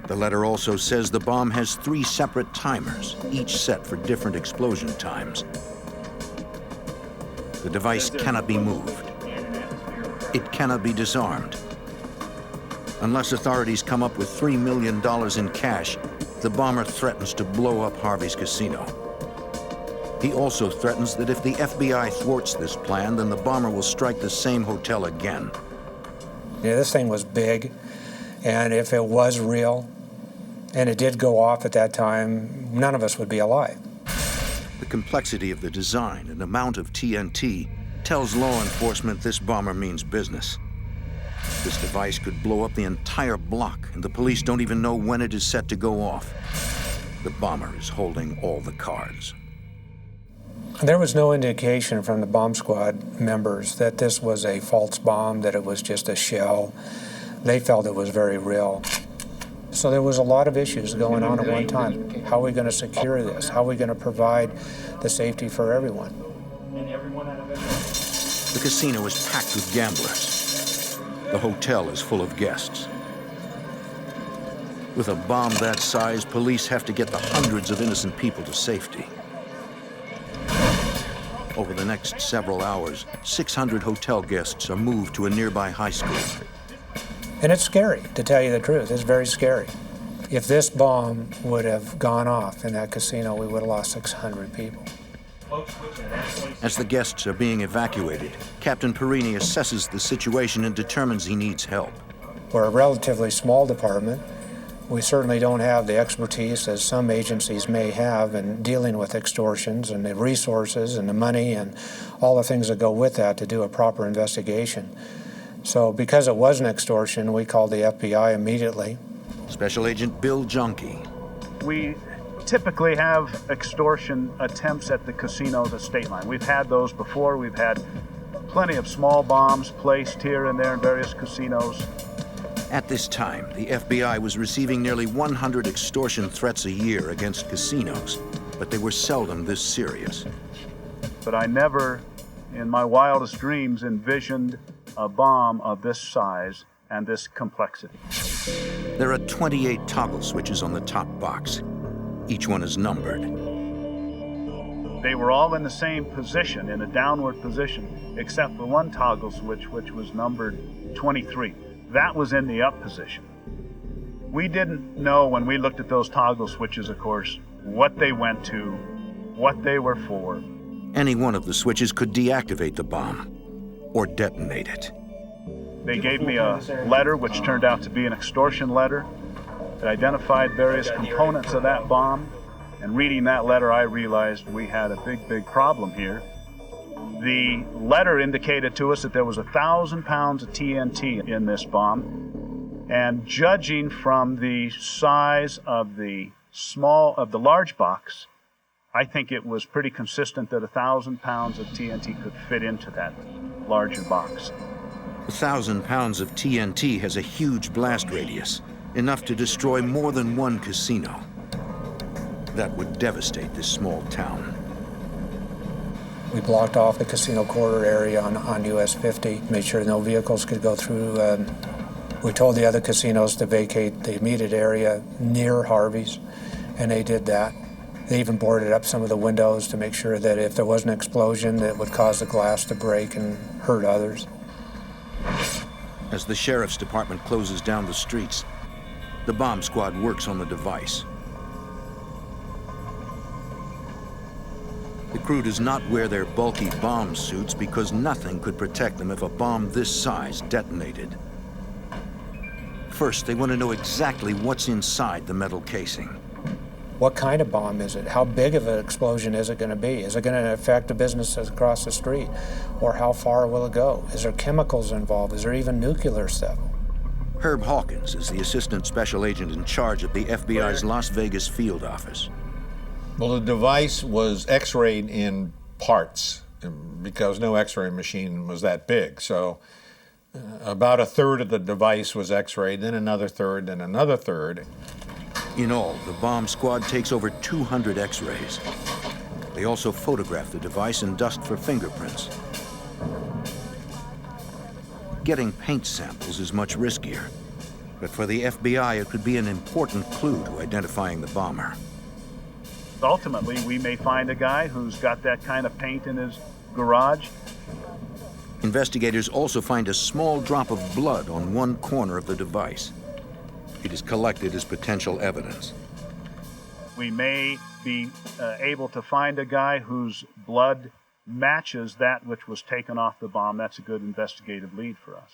The letter also says the bomb has 3 separate timers, each set for different explosion times. The device cannot be moved. It cannot be disarmed. Unless authorities come up with $3 million in cash, the bomber threatens to blow up Harvey's Casino. He also threatens that if the FBI thwarts this plan, then the bomber will strike the same hotel again. Yeah, this thing was big, and if it was real, and it did go off at that time, none of us would be alive. The complexity of the design and amount of TNT tells law enforcement this bomber means business. This device could blow up the entire block, and the police don't even know when it is set to go off. The bomber is holding all the cards. There was no indication from the bomb squad members that this was a false bomb, that it was just a shell. They felt it was very real. So there was a lot of issues going on at one time. How are we going to secure this? How are we going to provide the safety for everyone? The casino is packed with gamblers. The hotel is full of guests. With a bomb that size, police have to get the hundreds of innocent people to safety. Over the next several hours, 600 hotel guests are moved to a nearby high school. And it's scary, to tell you the truth. It's very scary. If this bomb would have gone off in that casino, we would have lost 600 people. As the guests are being evacuated, Captain Perini assesses the situation and determines he needs help. We're a relatively small department, We certainly don't have the expertise as some agencies may have in dealing with extortions and the resources and the money and all the things that go with that to do a proper investigation. So because it was an extortion, we called the FBI immediately. Special Agent Bill Junkie. We typically have extortion attempts at the casino, the state line. We've had those before. We've had plenty of small bombs placed here and there in various casinos. At this time, the FBI was receiving nearly 100 extortion threats a year against casinos, but they were seldom this serious. But I never, in my wildest dreams, envisioned a bomb of this size and this complexity. There are 28 toggle switches on the top box. Each one is numbered. They were all in the same position, in a downward position, except for one toggle switch, which was numbered 23. That was in the up position. We didn't know when we looked at those toggle switches, of course, what they went to, what they were for. Any one of the switches could deactivate the bomb or detonate it. They gave me a letter which turned out to be an extortion letter that identified various components of that bomb. And reading that letter, I realized we had a big problem here. The letter indicated to us that there was 1,000 pounds of TNT in this bomb. And judging from the size of the large box, I think it was pretty consistent that 1,000 pounds of TNT could fit into that larger box. 1,000 pounds of TNT has a huge blast radius, enough to destroy more than one casino. That would devastate this small town. We blocked off the casino corridor area on US 50, made sure no vehicles could go through. We told the other casinos to vacate the immediate area near Harvey's, and they did that. They even boarded up some of the windows to make sure that if there was an explosion, that would cause the glass to break and hurt others. As the sheriff's department closes down the streets, the bomb squad works on the device. The crew does not wear their bulky bomb suits because nothing could protect them if a bomb this size detonated. First, they want to know exactly what's inside the metal casing. What kind of bomb is it? How big of an explosion is it going to be? Is it going to affect the businesses across the street? Or how far will it go? Is there chemicals involved? Is there even nuclear stuff? Herb Hawkins is the assistant special agent in charge of the FBI's Las Vegas field office. Well, the device was X-rayed in parts because no X-ray machine was that big. So about a third of the device was X-rayed, then another third, then another third. In all, the bomb squad takes over 200 X-rays. They also photograph the device and dust for fingerprints. Getting paint samples is much riskier, but for the FBI, it could be an important clue to identifying the bomber. Ultimately, we may find a guy who's got that kind of paint in his garage. Investigators also find a small drop of blood on one corner of the device. It is collected as potential evidence. We may be able to find a guy whose blood matches that which was taken off the bomb. That's a good investigative lead for us.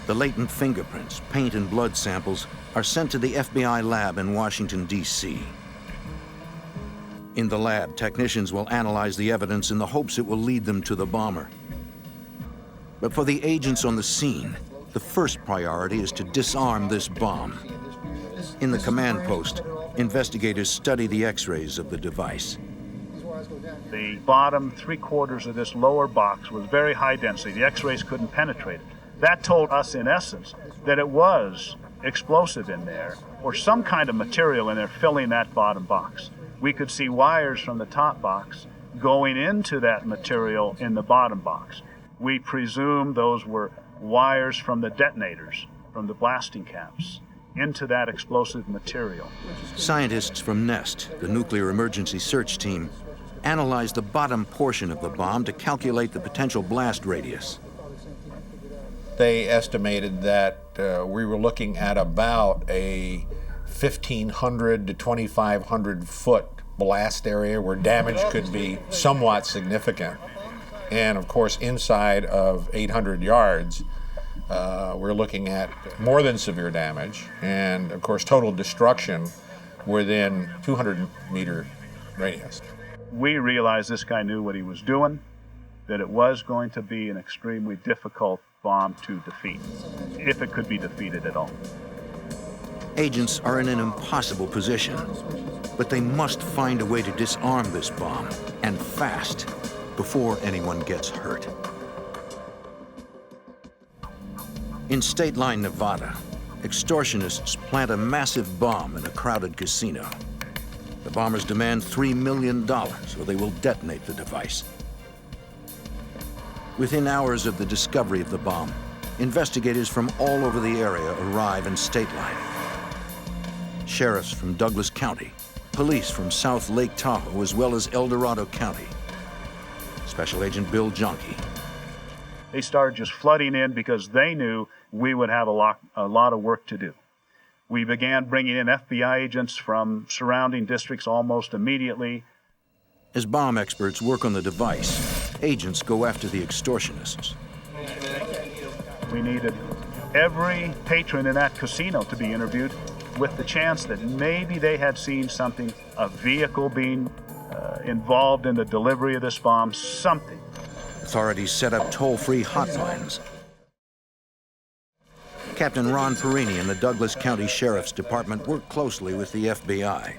The latent fingerprints, paint, and blood samples are sent to the FBI lab in Washington, D.C. In the lab, technicians will analyze the evidence in the hopes it will lead them to the bomber. But for the agents on the scene, the first priority is to disarm this bomb. In the command post, investigators study the X-rays of the device. The bottom 3/4 of this lower box was very high density. The X-rays couldn't penetrate it. That told us, in essence, that it was explosive in there, or some kind of material in there filling that bottom box. We could see wires from the top box going into that material in the bottom box. We presume those were wires from the detonators, from the blasting caps, into that explosive material. Scientists from NEST, the Nuclear Emergency Search Team, analyzed the bottom portion of the bomb to calculate the potential blast radius. They estimated that we were looking at about a 1,500 to 2,500 foot blast area where damage could be somewhat significant. And of course, inside of 800 yards, we're looking at more than severe damage, and of course total destruction within 200-meter radius. We realized this guy knew what he was doing, that it was going to be an extremely difficult bomb to defeat, if it could be defeated at all. Agents are in an impossible position, but they must find a way to disarm this bomb, and fast, before anyone gets hurt. In State Line, Nevada, extortionists plant a massive bomb in a crowded casino. The bombers demand $3 million, or they will detonate the device. Within hours of the discovery of the bomb, investigators from all over the area arrive in State Line. Sheriffs from Douglas County, police from South Lake Tahoe, as well as El Dorado County. Special Agent Bill Jonke. They started just flooding in because they knew we would have a lot of work to do. We began bringing in FBI agents from surrounding districts almost immediately. As bomb experts work on the device, agents go after the extortionists. We needed every patron in that casino to be interviewed with the chance that maybe they had seen something, a vehicle being involved in the delivery of this bomb, something. Authorities set up toll-free hotlines. Captain Ron Perini and the Douglas County Sheriff's Department work closely with the FBI.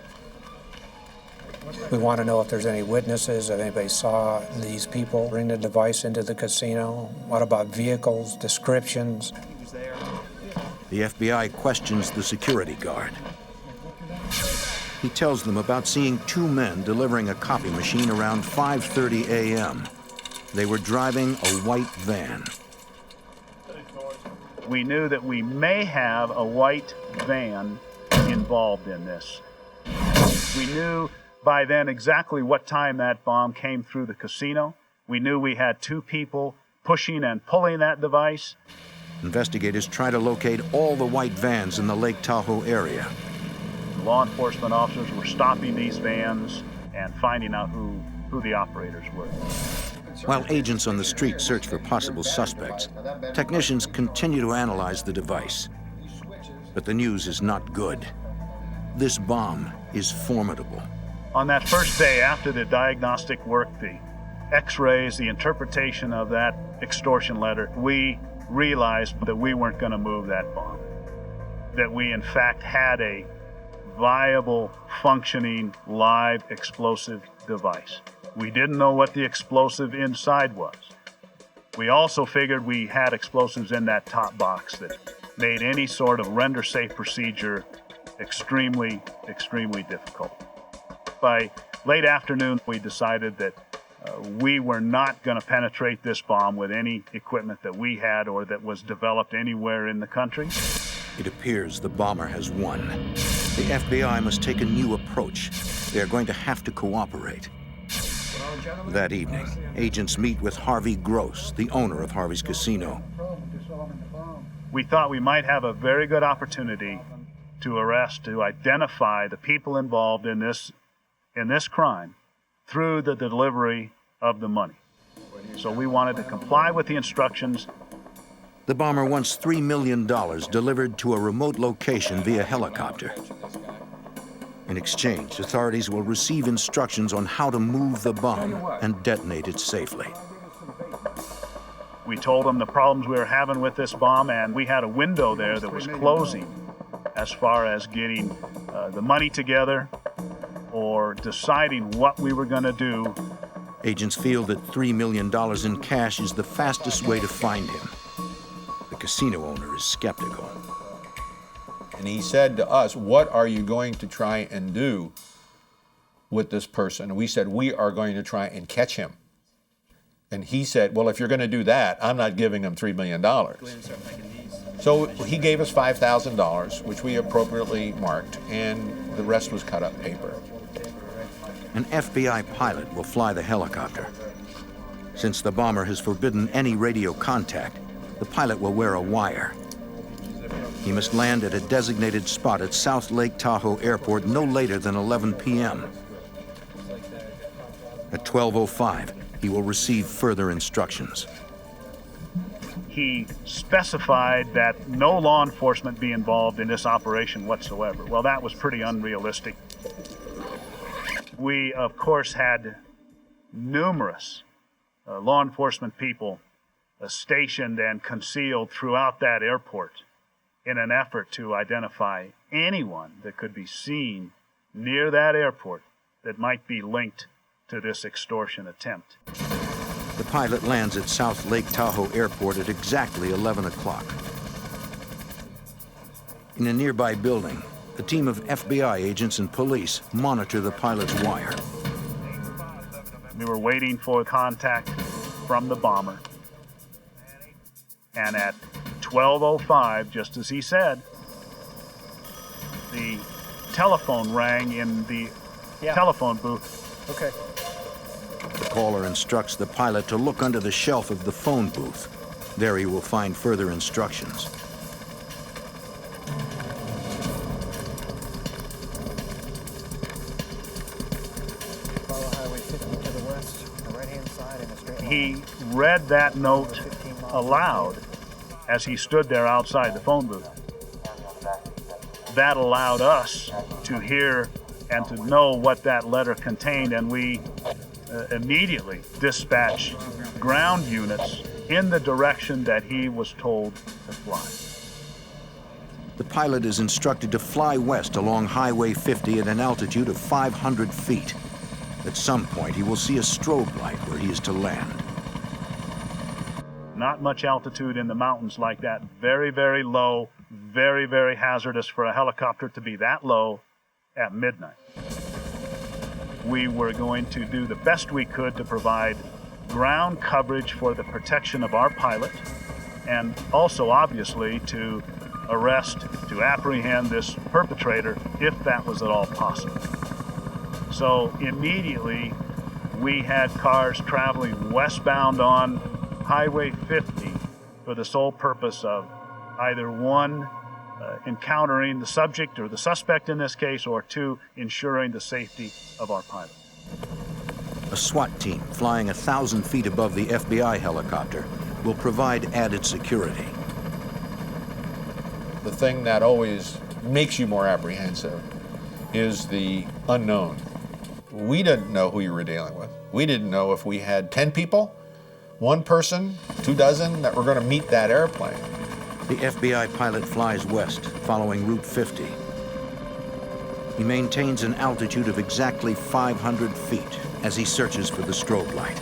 We want to know if there's any witnesses, if anybody saw these people bring the device into the casino. What about vehicles, descriptions? The FBI questions the security guard. He tells them about seeing two men delivering a copy machine around 5:30 a.m. They were driving a white van. We knew that we may have a white van involved in this. We knew by then exactly what time that bomb came through the casino. We knew we had two people pushing and pulling that device. Investigators try to locate all the white vans in the Lake Tahoe area. Law enforcement officers were stopping these vans and finding out who the operators were. While agents on the street search for possible suspects, technicians continue to analyze the device. But the news is not good. This bomb is formidable. On that first day after the diagnostic work, the x-rays, the interpretation of that extortion letter, we realized that we weren't going to move that bomb. That we, in fact, had a viable, functioning, live explosive device. We didn't know what the explosive inside was. We also figured we had explosives in that top box that made any sort of render-safe procedure extremely, extremely difficult. By late afternoon, we decided that we were not going to penetrate this bomb with any equipment that we had or that was developed anywhere in the country. It appears the bomber has won. The FBI must take a new approach. They are going to have to cooperate. That evening, agents meet with Harvey Gross, the owner of Harvey's Casino. We thought we might have a very good opportunity to arrest, to identify the people involved in this crime through the delivery of the money. So we wanted to comply with the instructions. The bomber wants $3 million delivered to a remote location via helicopter. In exchange, authorities will receive instructions on how to move the bomb and detonate it safely. We told them the problems we were having with this bomb, and we had a window there that was closing as far as getting the money together or deciding what we were going to do. Agents feel that $3 million in cash is the fastest way to find him. The casino owner is skeptical. And he said to us, "What are you going to try and do with this person?" And we said, "We are going to try and catch him." And he said, "Well, if you're going to do that, I'm not giving him $3 million. So he gave us $5,000, which we appropriately marked, and the rest was cut up paper. An FBI pilot will fly the helicopter. Since the bomber has forbidden any radio contact, the pilot will wear a wire. He must land at a designated spot at South Lake Tahoe Airport no later than 11 p.m. At 12:05, he will receive further instructions. he specified that no law enforcement be involved in this operation whatsoever. Well, that was pretty unrealistic. We, of course, had numerous law enforcement people stationed and concealed throughout that airport in an effort to identify anyone that could be seen near that airport that might be linked to this extortion attempt. The pilot lands at South Lake Tahoe Airport at exactly 11 o'clock. In a nearby building, a team of FBI agents and police monitor the pilot's wire. We were waiting for contact from the bomber. And at 12:05, just as he said, the telephone rang in the telephone booth. Okay. The caller instructs the pilot to look under the shelf of the phone booth. There he will find further instructions. Follow Highway 50 to the west, the right-hand side in a straight line. He read that note aloud as he stood there outside the phone booth. That allowed us to hear and to know what that letter contained, and we immediately dispatched ground units in the direction that he was told to fly. The pilot is instructed to fly west along Highway 50 at an altitude of 500 feet. At some point, he will see a strobe light where he is to land. Not much altitude in the mountains like that. Very, very low, very, very hazardous for a helicopter to be that low at midnight. We were going to do the best we could to provide ground coverage for the protection of our pilot, and also obviously to arrest, to apprehend this perpetrator if that was at all possible. So immediately we had cars traveling westbound on Highway 50 for the sole purpose of either one, encountering the subject or the suspect in this case, or two, ensuring the safety of our pilot. A SWAT team flying 1,000 feet above the FBI helicopter will provide added security. The thing that always makes you more apprehensive is the unknown. We didn't know who you were dealing with. We didn't know if we had 10 people, one person, 2 dozen that were going to meet that airplane. The FBI pilot flies west, following Route 50. He maintains an altitude of exactly 500 feet as he searches for the strobe light.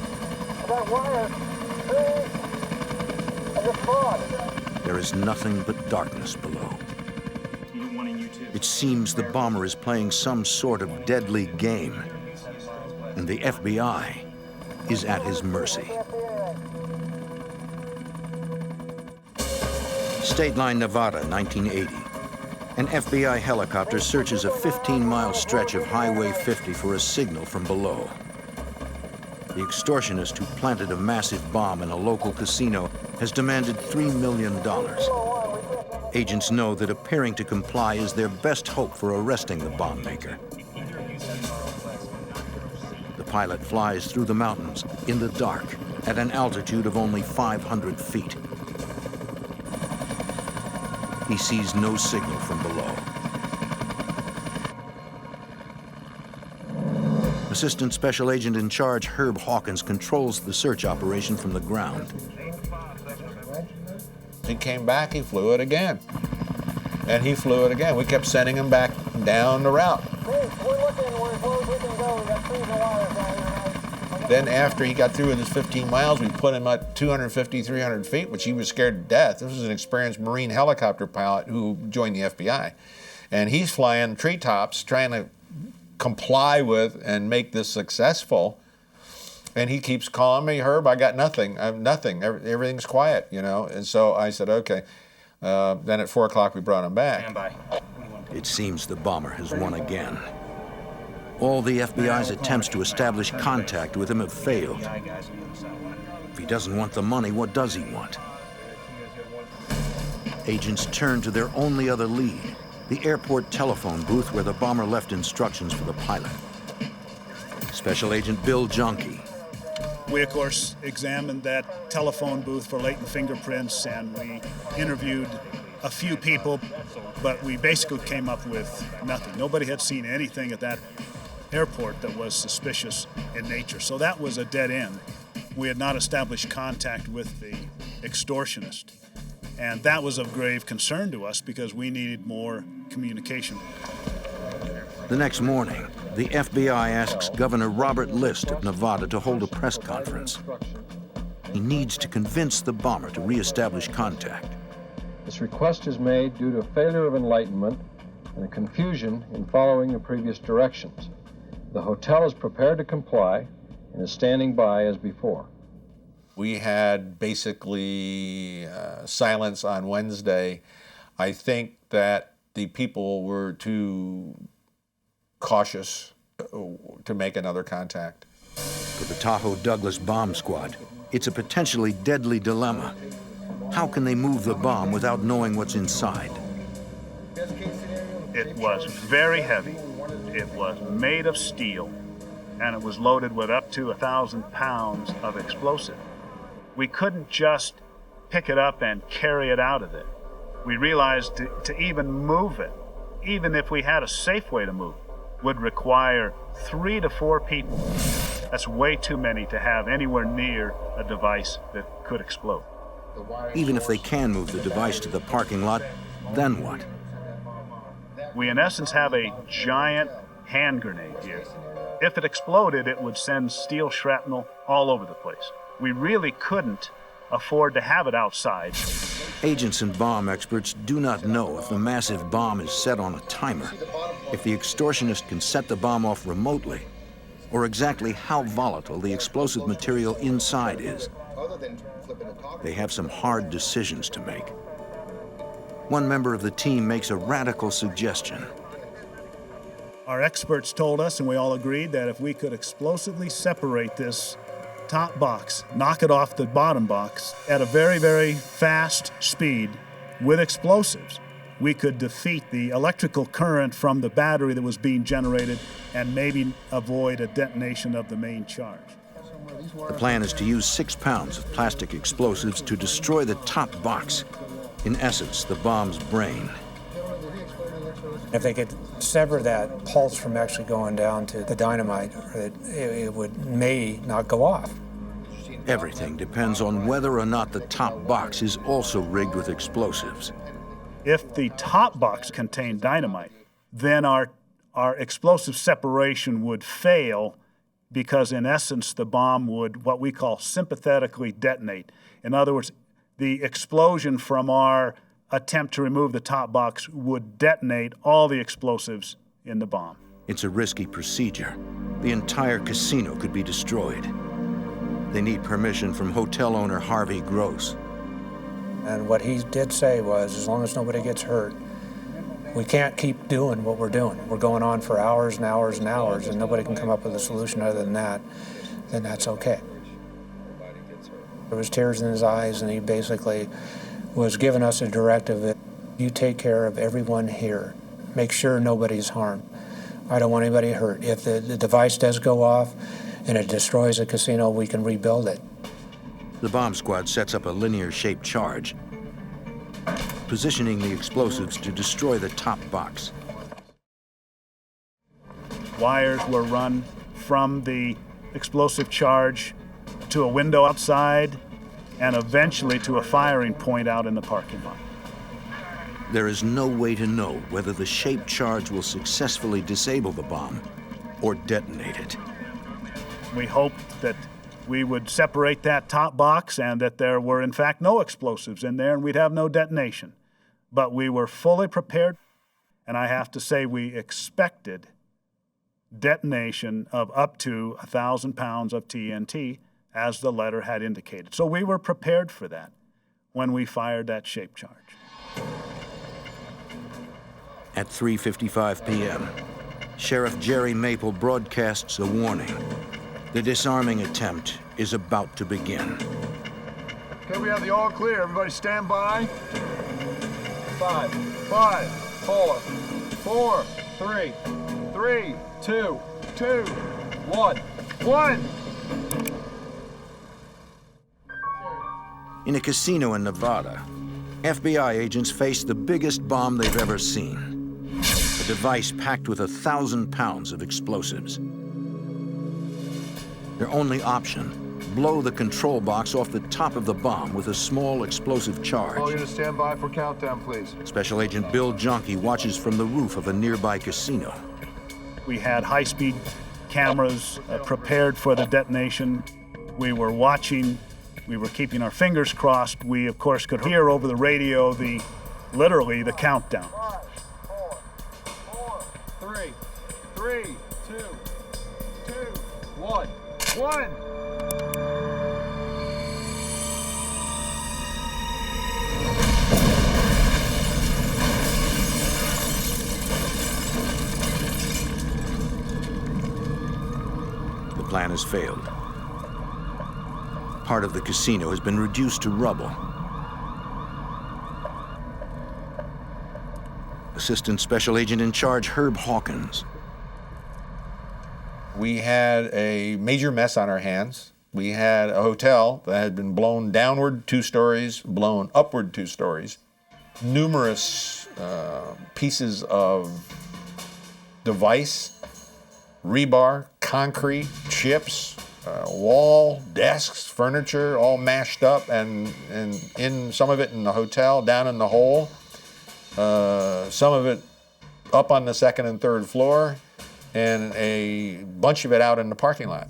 There is nothing but darkness below. It seems the bomber is playing some sort of deadly game, and the FBI is at his mercy. State Line, Nevada, 1980. An FBI helicopter searches a 15-mile stretch of Highway 50 for a signal from below. The extortionist who planted a massive bomb in a local casino has demanded $3 million. Agents know that appearing to comply is their best hope for arresting the bomb maker. The pilot flies through the mountains in the dark at an altitude of only 500 feet. He sees no signal from below. Assistant Special Agent in Charge Herb Hawkins controls the search operation from the ground. He came back, he flew it again. And he flew it again. We kept sending him back down the route. Then after he got through with his 15 miles, we put him at 250, 300 feet, which he was scared to death. This was an experienced Marine helicopter pilot who joined the FBI. And he's flying treetops, trying to comply with and make this successful. And he keeps calling me, Herb, I got nothing. I have nothing. Everything's quiet, you know. And so I said, okay. Then at 4 o'clock, we brought him back. Stand by. It seems the bomber has won again. All the FBI's attempts to establish contact with him have failed. If he doesn't want the money, what does he want? Agents turn to their only other lead, the airport telephone booth where the bomber left instructions for the pilot. Special Agent Bill Jonke. We, of course, examined that telephone booth for latent fingerprints, and we interviewed a few people, but we basically came up with nothing. Nobody had seen anything at that airport that was suspicious in nature. So that was a dead end. We had not established contact with the extortionist. And that was of grave concern to us because we needed more communication. The next morning, the FBI asks Governor Robert List of Nevada to hold a press conference. He needs to convince the bomber to reestablish contact. This request is made due to a failure of enlightenment and a confusion in following the previous directions. The hotel is prepared to comply and is standing by as before. We had basically silence on Wednesday. I think that the people were too cautious to make another contact. For the Tahoe Douglas bomb squad, it's a potentially deadly dilemma. How can they move the bomb without knowing what's inside? It was very heavy. It was made of steel, and it was loaded with up to 1,000 pounds of explosive. We couldn't just pick it up and carry it out of there. We realized to even move it, even if we had a safe way to move, would require 3 to 4 people. That's way too many to have anywhere near a device that could explode. Even if they can move the device to the parking lot, then what? We, in essence, have a giant hand grenade here. If it exploded, it would send steel shrapnel all over the place. We really couldn't afford to have it outside. Agents and bomb experts do not know if the massive bomb is set on a timer, if the extortionist can set the bomb off remotely, or exactly how volatile the explosive material inside is. They have some hard decisions to make. One member of the team makes a radical suggestion. Our experts told us, and we all agreed, that if we could explosively separate this top box, knock it off the bottom box at a very, very fast speed with explosives, we could defeat the electrical current from the battery that was being generated and maybe avoid a detonation of the main charge. The plan is to use 6 pounds of plastic explosives to destroy the top box. In essence, the bomb's brain. If they could sever that pulse from actually going down to the dynamite, it may not go off. Everything depends on whether or not the top box is also rigged with explosives. If the top box contained dynamite, then our explosive separation would fail because, in essence, the bomb would, what we call, sympathetically detonate. In other words, the explosion from our attempt to remove the top box would detonate all the explosives in the bomb. It's a risky procedure. The entire casino could be destroyed. They need permission from hotel owner Harvey Gross. And what he did say was, as long as nobody gets hurt, we can't keep doing what we're doing. We're going on for hours and hours and hours, and nobody can come up with a solution other than that, then that's okay. There was tears in his eyes, and he basically was giving us a directive that you take care of everyone here. Make sure nobody's harmed. I don't want anybody hurt. If the device does go off and it destroys a casino, we can rebuild it. The bomb squad sets up a linear-shaped charge, positioning the explosives to destroy the top box. Wires were run from the explosive charge to a window outside and eventually to a firing point out in the parking lot. There is no way to know whether the shaped charge will successfully disable the bomb or detonate it. We hoped that we would separate that top box and that there were, in fact, no explosives in there and we'd have no detonation. But we were fully prepared, and I have to say we expected detonation of up to 1,000 pounds of TNT, as the letter had indicated. So we were prepared for that when we fired that shape charge. At 3:55 p.m., Sheriff Jerry Maple broadcasts a warning. The disarming attempt is about to begin. Okay, we have the all clear. Everybody stand by. 5, 4, 3, 2, 1. In a casino in Nevada, FBI agents faced the biggest bomb they've ever seen. A device packed with 1,000 pounds of explosives. Their only option, blow the control box off the top of the bomb with a small explosive charge. Call you to stand by for countdown, please. Special Agent Bill Jonke watches from the roof of a nearby casino. We had high-speed cameras prepared for the detonation. We were watching. We were keeping our fingers crossed. We, of course, could hear over the radio literally the countdown. 5, 4, 3, 2, 1. 1. The plan has failed. Part of the casino has been reduced to rubble. Assistant Special Agent in Charge Herb Hawkins. We had a major mess on our hands. We had a hotel that had been blown downward 2 stories, blown upward 2 stories. Numerous pieces of device, rebar, concrete, chips, wall, desks, furniture, all mashed up, and in some of it in the hotel, down in the hole, some of it up on the 2nd and 3rd floor, and a bunch of it out in the parking lot.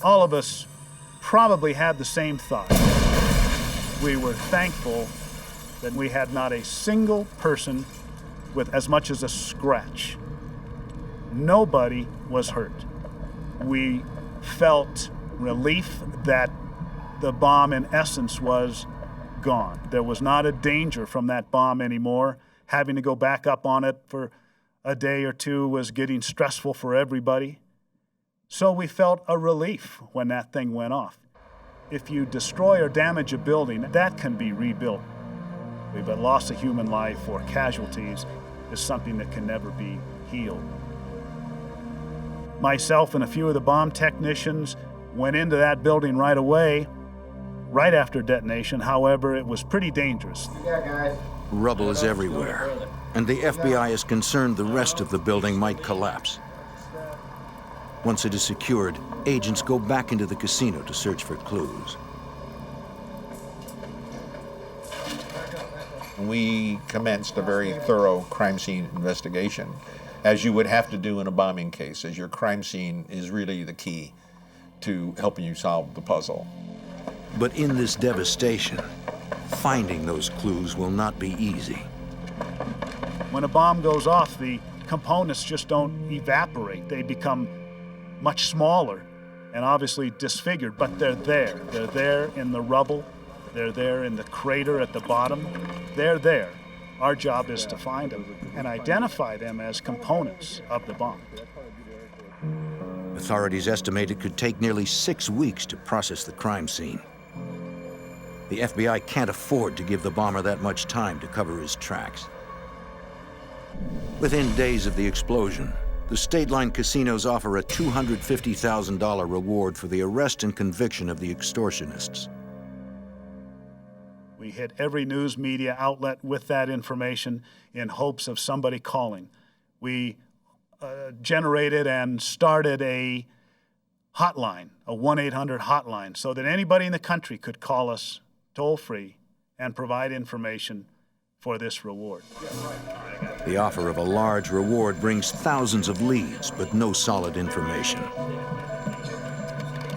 All of us probably had the same thought. We were thankful that we had not a single person with as much as a scratch. Nobody was hurt. We felt relief that the bomb, in essence, was gone. There was not a danger from that bomb anymore. Having to go back up on it for a day or two was getting stressful for everybody. So we felt a relief when that thing went off. If you destroy or damage a building, that can be rebuilt. But loss of human life or casualties is something that can never be healed. Myself and a few of the bomb technicians went into that building right away, right after detonation. However, it was pretty dangerous. Rubble is everywhere, and the FBI is concerned the rest of the building might collapse. Once it is secured, agents go back into the casino to search for clues. We commenced a very thorough crime scene investigation, as you would have to do in a bombing case, as your crime scene is really the key to helping you solve the puzzle. But in this devastation, finding those clues will not be easy. When a bomb goes off, the components just don't evaporate. They become much smaller and obviously disfigured, but they're there. They're there in the rubble. They're there in the crater at the bottom. They're there. Our job is to find them and identify them as components of the bomb. Authorities estimate it could take nearly 6 weeks to process the crime scene. The FBI can't afford to give the bomber that much time to cover his tracks. Within days of the explosion, the state-line casinos offer a $250,000 reward for the arrest and conviction of the extortionists. We hit every news media outlet with that information in hopes of somebody calling. We generated and started a hotline, a 1-800 hotline, so that anybody in the country could call us toll-free and provide information for this reward. The offer of a large reward brings thousands of leads, but no solid information.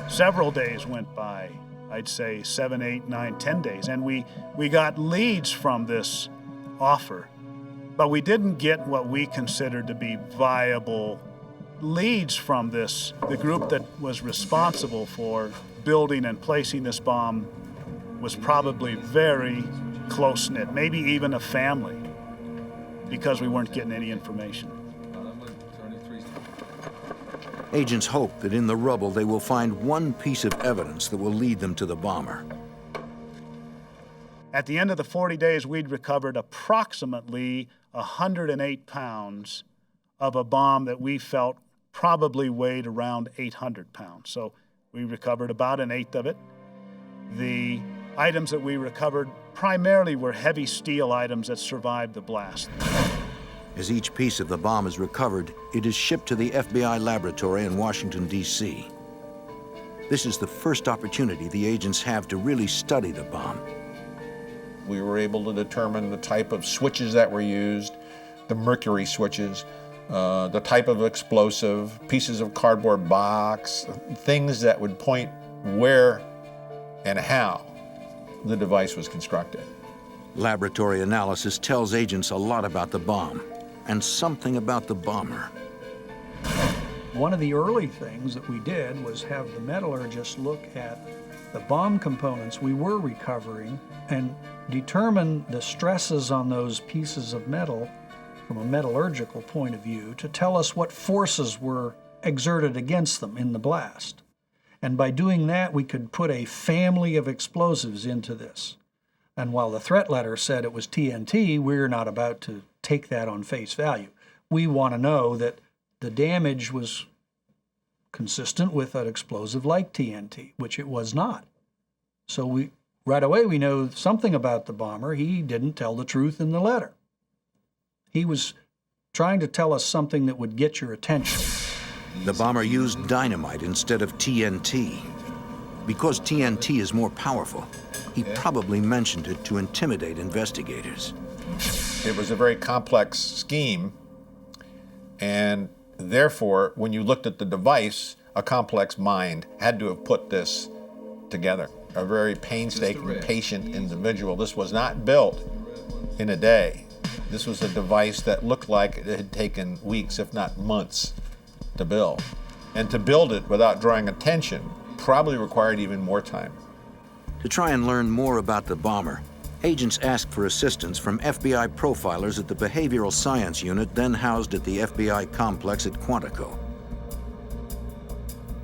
Several days went by, I'd say 7, 8, 9, 10 days, and we got leads from this offer, but we didn't get what we considered to be viable leads from this. The group that was responsible for building and placing this bomb was probably very close-knit, maybe even a family, because we weren't getting any information. Agents hope that in the rubble they will find one piece of evidence that will lead them to the bomber. At the end of the 40 days, we'd recovered approximately 108 pounds of a bomb that we felt probably weighed around 800 pounds. So we recovered about 1/8 of it. The items that we recovered primarily were heavy steel items that survived the blast. As each piece of the bomb is recovered, it is shipped to the FBI laboratory in Washington, D.C. This is the first opportunity the agents have to really study the bomb. We were able to determine the type of switches that were used, the mercury switches, the type of explosive, pieces of cardboard box, things that would point where and how the device was constructed. Laboratory analysis tells agents a lot about the bomb and something about the bomber. One of the early things that we did was have the metallurgist look at the bomb components we were recovering and determine the stresses on those pieces of metal from a metallurgical point of view to tell us what forces were exerted against them in the blast. And by doing that, we could put a family of explosives into this. And while the threat letter said it was TNT, we're not about to take that on face value. We want to know that the damage was consistent with an explosive like TNT, which it was not. So right away we know something about the bomber. He didn't tell the truth in the letter. He was trying to tell us something that would get your attention. The bomber used dynamite instead of TNT. Because TNT is more powerful, he probably mentioned it to intimidate investigators. It was a very complex scheme, and therefore, when you looked at the device, a complex mind had to have put this together. A very painstaking, patient individual. This was not built in a day. This was a device that looked like it had taken weeks, if not months, to build. And to build it without drawing attention probably required even more time. To try and learn more about the bomber, agents asked for assistance from FBI profilers at the Behavioral Science Unit then housed at the FBI complex at Quantico.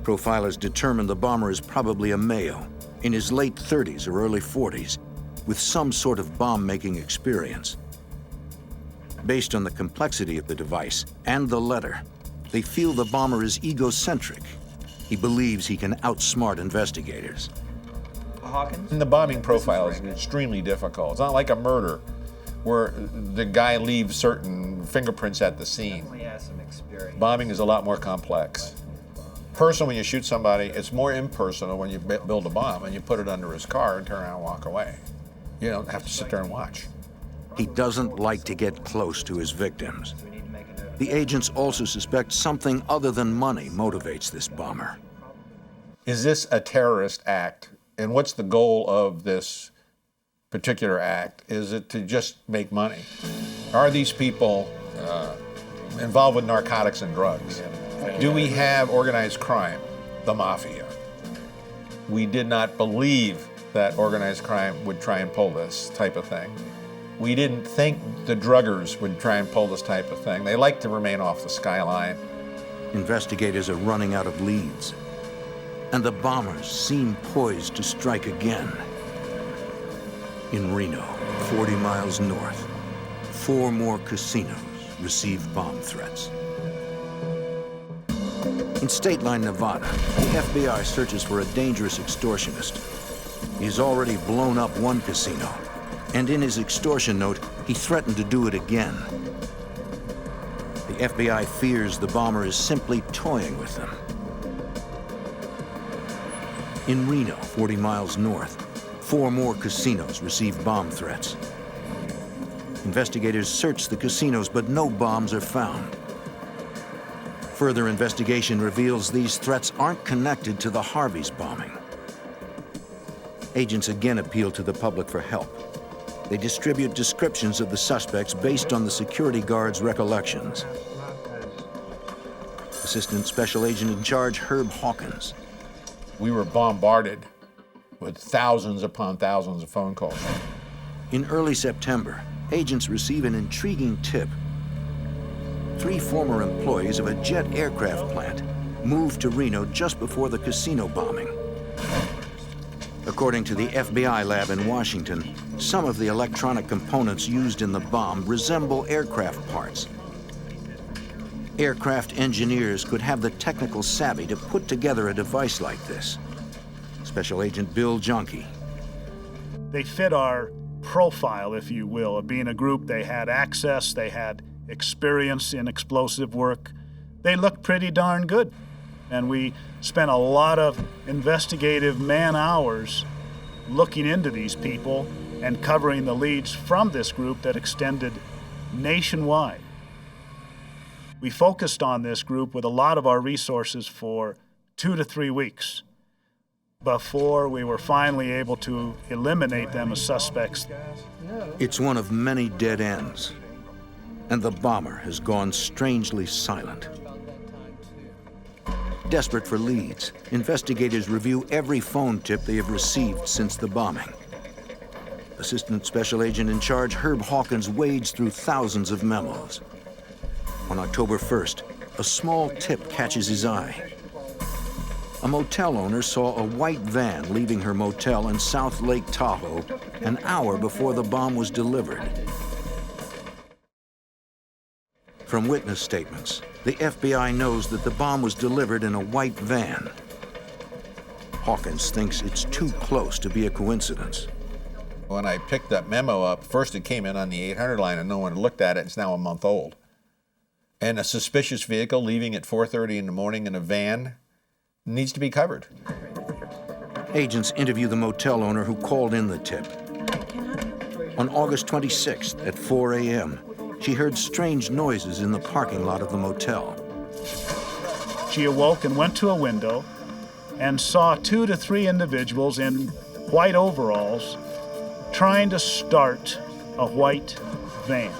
Profilers determined the bomber is probably a male, in his late 30s or early 40s, with some sort of bomb-making experience. Based on the complexity of the device and the letter, they feel the bomber is egocentric. He believes he can outsmart investigators. Hawkins? And the bombing profile is extremely difficult. It's not like a murder where the guy leaves certain fingerprints at the scene. Bombing is a lot more complex. Personal, when you shoot somebody, it's more impersonal when you build a bomb and you put it under his car and turn around and walk away. You don't have to sit there and watch. He doesn't like to get close to his victims. The agents also suspect something other than money motivates this bomber. Is this a terrorist act? And what's the goal of this particular act? Is it to just make money? Are these people involved with narcotics and drugs? Do we have organized crime, the mafia? We did not believe that organized crime would try and pull this type of thing. We didn't think the druggers would try and pull this type of thing. They like to remain off the skyline. Investigators are running out of leads, and the bombers seem poised to strike again. In Reno, 40 miles north, 4 more casinos received bomb threats. In State Line, Nevada, the FBI searches for a dangerous extortionist. He's already blown up one casino, and in his extortion note, he threatened to do it again. The FBI fears the bomber is simply toying with them. In Reno, 40 miles north, 4 more casinos received bomb threats. Investigators search the casinos, but no bombs are found. Further investigation reveals these threats aren't connected to the Harvey's bombing. Agents again appeal to the public for help. They distribute descriptions of the suspects based on the security guard's recollections. Assistant Special Agent in Charge Herb Hawkins. We were bombarded with thousands upon thousands of phone calls. In early September, agents receive an intriguing tip. 3 former employees of a jet aircraft plant moved to Reno just before the casino bombing. According to the FBI lab in Washington, some of the electronic components used in the bomb resemble aircraft parts. Aircraft engineers could have the technical savvy to put together a device like this. Special Agent Bill Junkie. They fit our profile, if you will, of being a group. They had access, they had experience in explosive work. They looked pretty darn good. And we spent a lot of investigative man-hours looking into these people and covering the leads from this group that extended nationwide. We focused on this group with a lot of our resources for 2 to 3 weeks before we were finally able to eliminate them as suspects. It's one of many dead ends, and the bomber has gone strangely silent. Desperate for leads, investigators review every phone tip they have received since the bombing. Assistant Special Agent in Charge Herb Hawkins wades through thousands of memos. On October 1st, a small tip catches his eye. A motel owner saw a white van leaving her motel in South Lake Tahoe an hour before the bomb was delivered. From witness statements, the FBI knows that the bomb was delivered in a white van. Hawkins thinks it's too close to be a coincidence. When I picked that memo up, first it came in on the 800 line and no one looked at it. It's now a month old. And a suspicious vehicle leaving at 4:30 in the morning in a van needs to be covered. Agents interview the motel owner who called in the tip. On August 26th at 4 a.m., she heard strange noises in the parking lot of the motel. She awoke and went to a window and saw 2 to 3 individuals in white overalls trying to start a white van.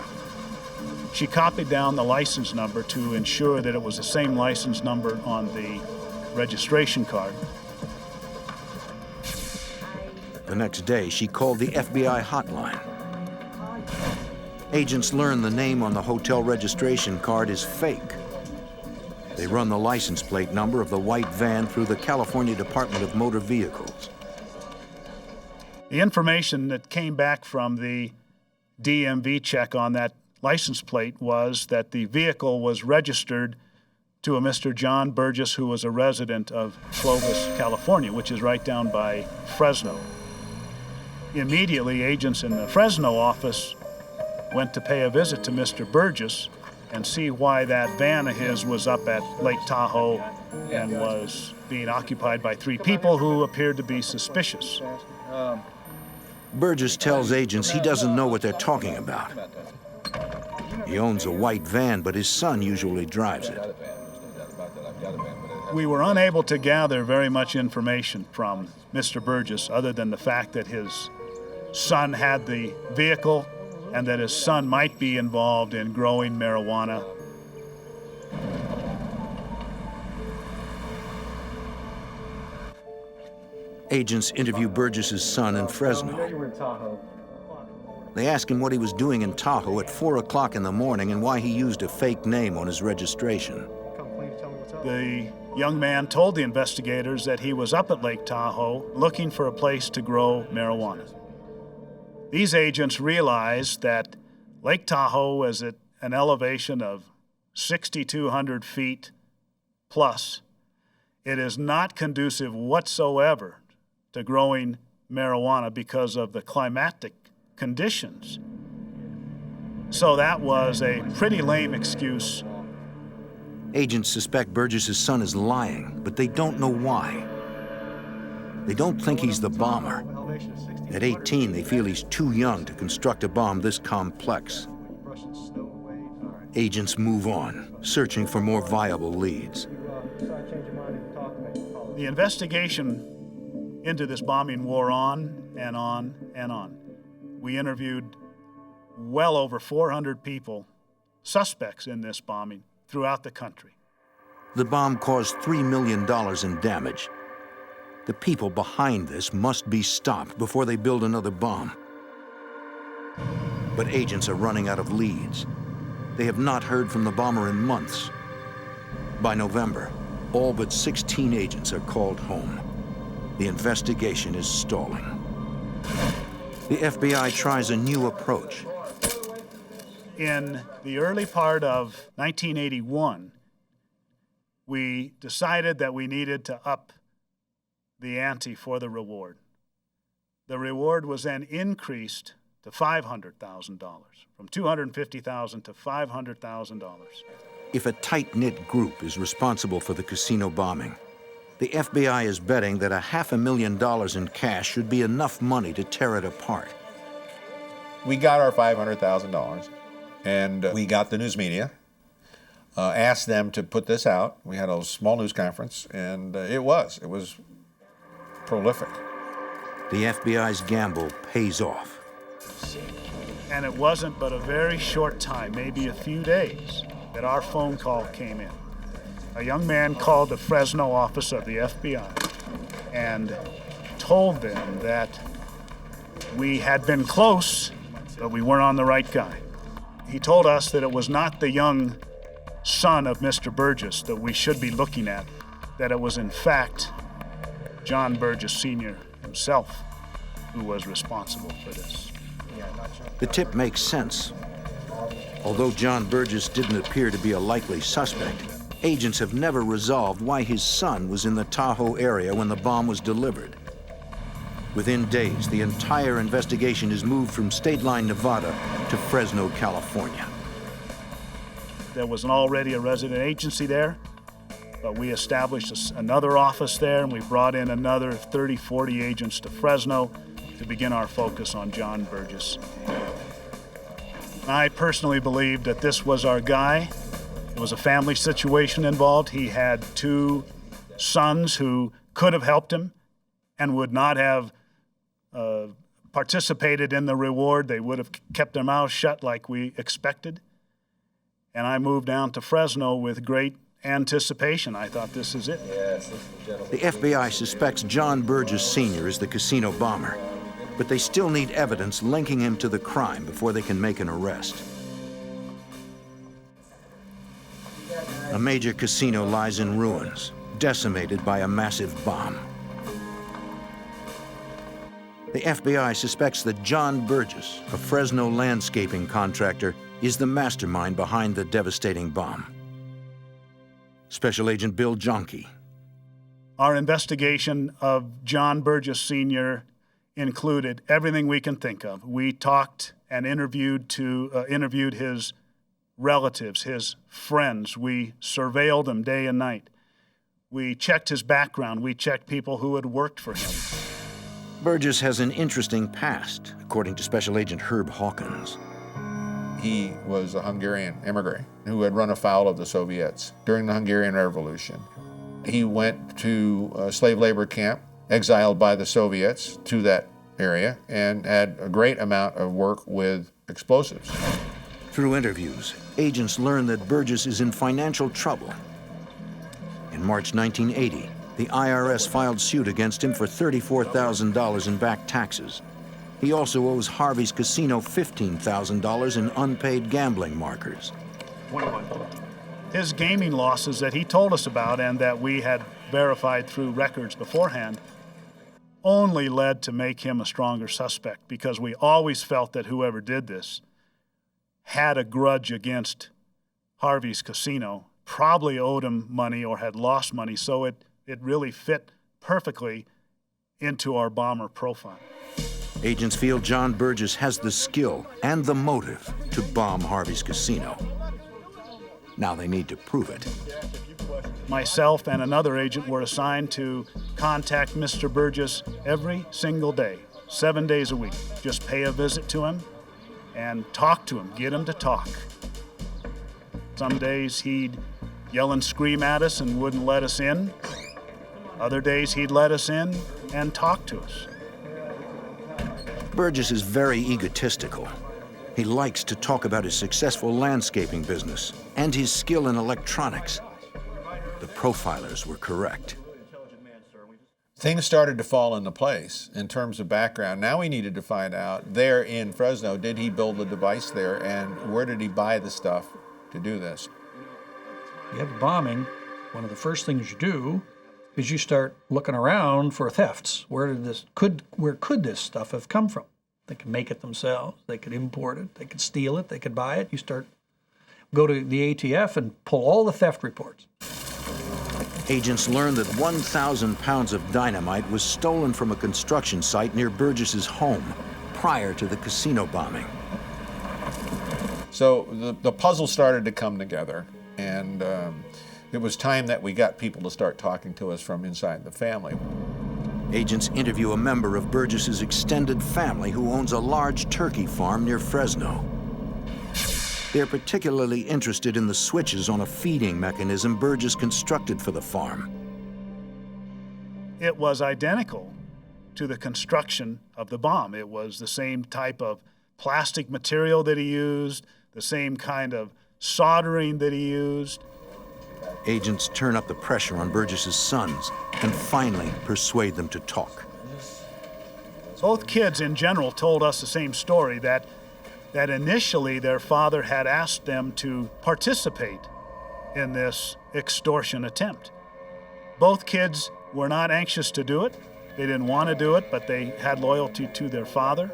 She copied down the license number to ensure that it was the same license number on the registration card. The next day, she called the FBI hotline. Agents learn the name on the hotel registration card is fake. They run the license plate number of the white van through the California Department of Motor Vehicles. The information that came back from the DMV check on that license plate was that the vehicle was registered to a Mr. John Burgess, who was a resident of Clovis, California, which is right down by Fresno. Immediately, agents in the Fresno office went to pay a visit to Mr. Burgess and see why that van of his was up at Lake Tahoe and was being occupied by 3 people who appeared to be suspicious. Burgess tells agents he doesn't know what they're talking about. He owns a white van, but his son usually drives it. We were unable to gather very much information from Mr. Burgess other than the fact that his son had the vehicle and that his son might be involved in growing marijuana. Agents interview Burgess's son in Fresno. They ask him what he was doing in Tahoe at 4 o'clock in the morning and why he used a fake name on his registration. The young man told the investigators that he was up at Lake Tahoe looking for a place to grow marijuana. These agents realized that Lake Tahoe is at an elevation of 6,200 feet plus. It is not conducive whatsoever to growing marijuana because of the climatic conditions. So that was a pretty lame excuse. Agents suspect Burgess's son is lying, but they don't know why. They don't think he's the bomber. At 18, they feel he's too young to construct a bomb this complex. Agents move on, searching for more viable leads. The investigation into this bombing wore on and on and on. We interviewed well over 400 people, suspects in this bombing, throughout the country. The bomb caused $3 million in damage. The people behind this must be stopped before they build another bomb. But agents are running out of leads. They have not heard from the bomber in months. By November, all but 16 agents are called home. The investigation is stalling. The FBI tries a new approach. In the early part of 1981, we decided that we needed to up the ante for the reward. The reward was then increased to $500,000, from $250,000 to $500,000. If a tight-knit group is responsible for the casino bombing, the FBI is betting that $500,000 in cash should be enough money to tear it apart. We got our $500,000, and we got the news media, asked them to put this out. We had a small news conference, and it was prolific. The FBI's gamble pays off. And it wasn't but a very short time, maybe a few days, that our phone call came in. A young man called the Fresno office of the FBI and told them that we had been close, but we weren't on the right guy. He told us that it was not the young son of Mr. Burgess that we should be looking at, that it was in fact John Burgess Sr. himself who was responsible for this. The tip makes sense. Although John Burgess didn't appear to be a likely suspect, agents have never resolved why his son was in the Tahoe area when the bomb was delivered. Within days, the entire investigation is moved from State Line, Nevada to Fresno, California. There was already a resident agency there, but we established another office there, and we brought in another 30, 40 agents to Fresno to begin our focus on John Burgess. I personally believed that this was our guy. There was a family situation involved. He had two sons who could have helped him and would not have participated in the reward. They would have kept their mouths shut like we expected. And I moved down to Fresno with great anticipation. I thought, this is it. The FBI suspects John Burgess Sr. is the casino bomber, but they still need evidence linking him to the crime before they can make an arrest. A major casino lies in ruins, decimated by a massive bomb. The FBI suspects that John Burgess, a Fresno landscaping contractor, is the mastermind behind the devastating bomb. Special Agent Bill Jonke. Our investigation of John Burgess Sr. included everything we can think of. We talked and interviewed his relatives, his friends. We surveilled him day and night. We checked his background. We checked people who had worked for him. Burgess has an interesting past, according to Special Agent Herb Hawkins. He was a Hungarian immigrant who had run afoul of the Soviets during the Hungarian Revolution. He went to a slave labor camp, exiled by the Soviets to that area, and had a great amount of work with explosives. Through interviews, agents learn that Burgess is in financial trouble. In March 1980, the IRS filed suit against him for $34,000 in back taxes. He also owes Harvey's Casino $15,000 in unpaid gambling markers. His gaming losses that he told us about and that we had verified through records beforehand only led to make him a stronger suspect, because we always felt that whoever did this had a grudge against Harvey's Casino, probably owed him money or had lost money, so it really fit perfectly into our bomber profile. Agents feel John Burgess has the skill and the motive to bomb Harvey's Casino. Now they need to prove it. Myself and another agent were assigned to contact Mr. Burgess every single day, 7 days a week. Just pay a visit to him and talk to him, get him to talk. Some days he'd yell and scream at us and wouldn't let us in. Other days he'd let us in and talk to us. Burgess is very egotistical. He likes to talk about his successful landscaping business and his skill in electronics. The profilers were correct. Things started to fall into place in terms of background. Now we needed to find out, there in Fresno, did he build the device there, and where did he buy the stuff to do this? You have a bombing, one of the first things you do is you start looking around for thefts. Where could this stuff have come from? They could make it themselves, they could import it, they could steal it, they could buy it. You go to the ATF and pull all the theft reports. Agents learned that 1,000 pounds of dynamite was stolen from a construction site near Burgess's home prior to the casino bombing. So the puzzle started to come together, and it was time that we got people to start talking to us from inside the family. Agents interview a member of Burgess's extended family who owns a large turkey farm near Fresno. They're particularly interested in the switches on a feeding mechanism Burgess constructed for the farm. It was identical to the construction of the bomb. It was the same type of plastic material that he used, the same kind of soldering that he used. Agents turn up the pressure on Burgess's sons and finally persuade them to talk. Both kids in general told us the same story, that initially their father had asked them to participate in this extortion attempt. Both kids were not anxious to do it. They didn't want to do it, but they had loyalty to their father.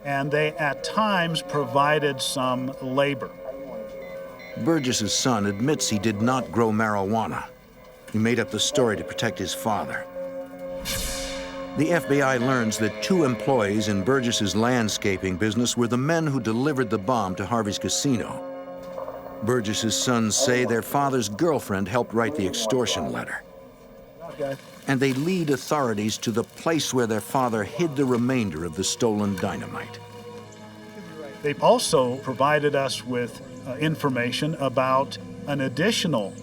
And they at times provided some labor. Burgess's son admits he did not grow marijuana. He made up the story to protect his father. The FBI learns that 2 employees in Burgess's landscaping business were the men who delivered the bomb to Harvey's casino. Burgess's sons say their father's girlfriend helped write the extortion letter. And they lead authorities to the place where their father hid the remainder of the stolen dynamite. They also provided us with information about an additional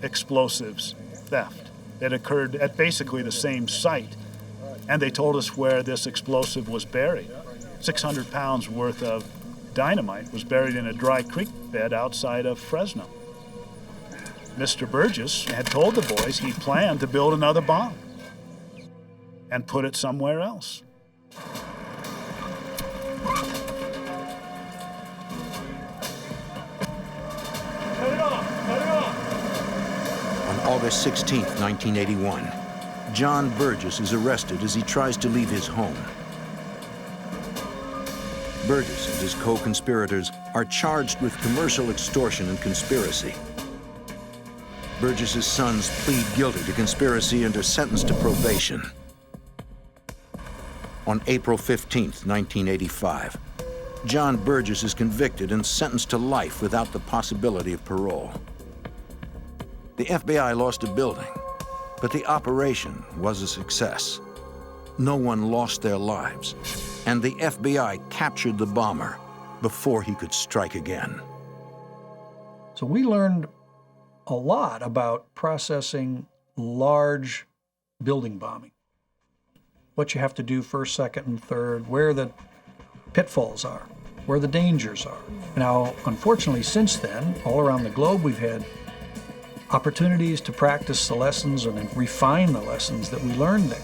explosives theft that occurred at basically the same site. And they told us where this explosive was buried. 600 pounds worth of dynamite was buried in a dry creek bed outside of Fresno. Mr. Burgess had told the boys he planned to build another bomb and put it somewhere else. On August 16, 1981, John Burgess is arrested as he tries to leave his home. Burgess and his co-conspirators are charged with commercial extortion and conspiracy. Burgess's sons plead guilty to conspiracy and are sentenced to probation. On April 15, 1985, John Burgess is convicted and sentenced to life without the possibility of parole. The FBI lost a building, but the operation was a success. No one lost their lives, and the FBI captured the bomber before he could strike again. So we learned a lot about processing large building bombing. What you have to do first, second, and third, where the pitfalls are, where the dangers are. Now, unfortunately, since then, all around the globe, we've had opportunities to practice the lessons and refine the lessons that we learned there.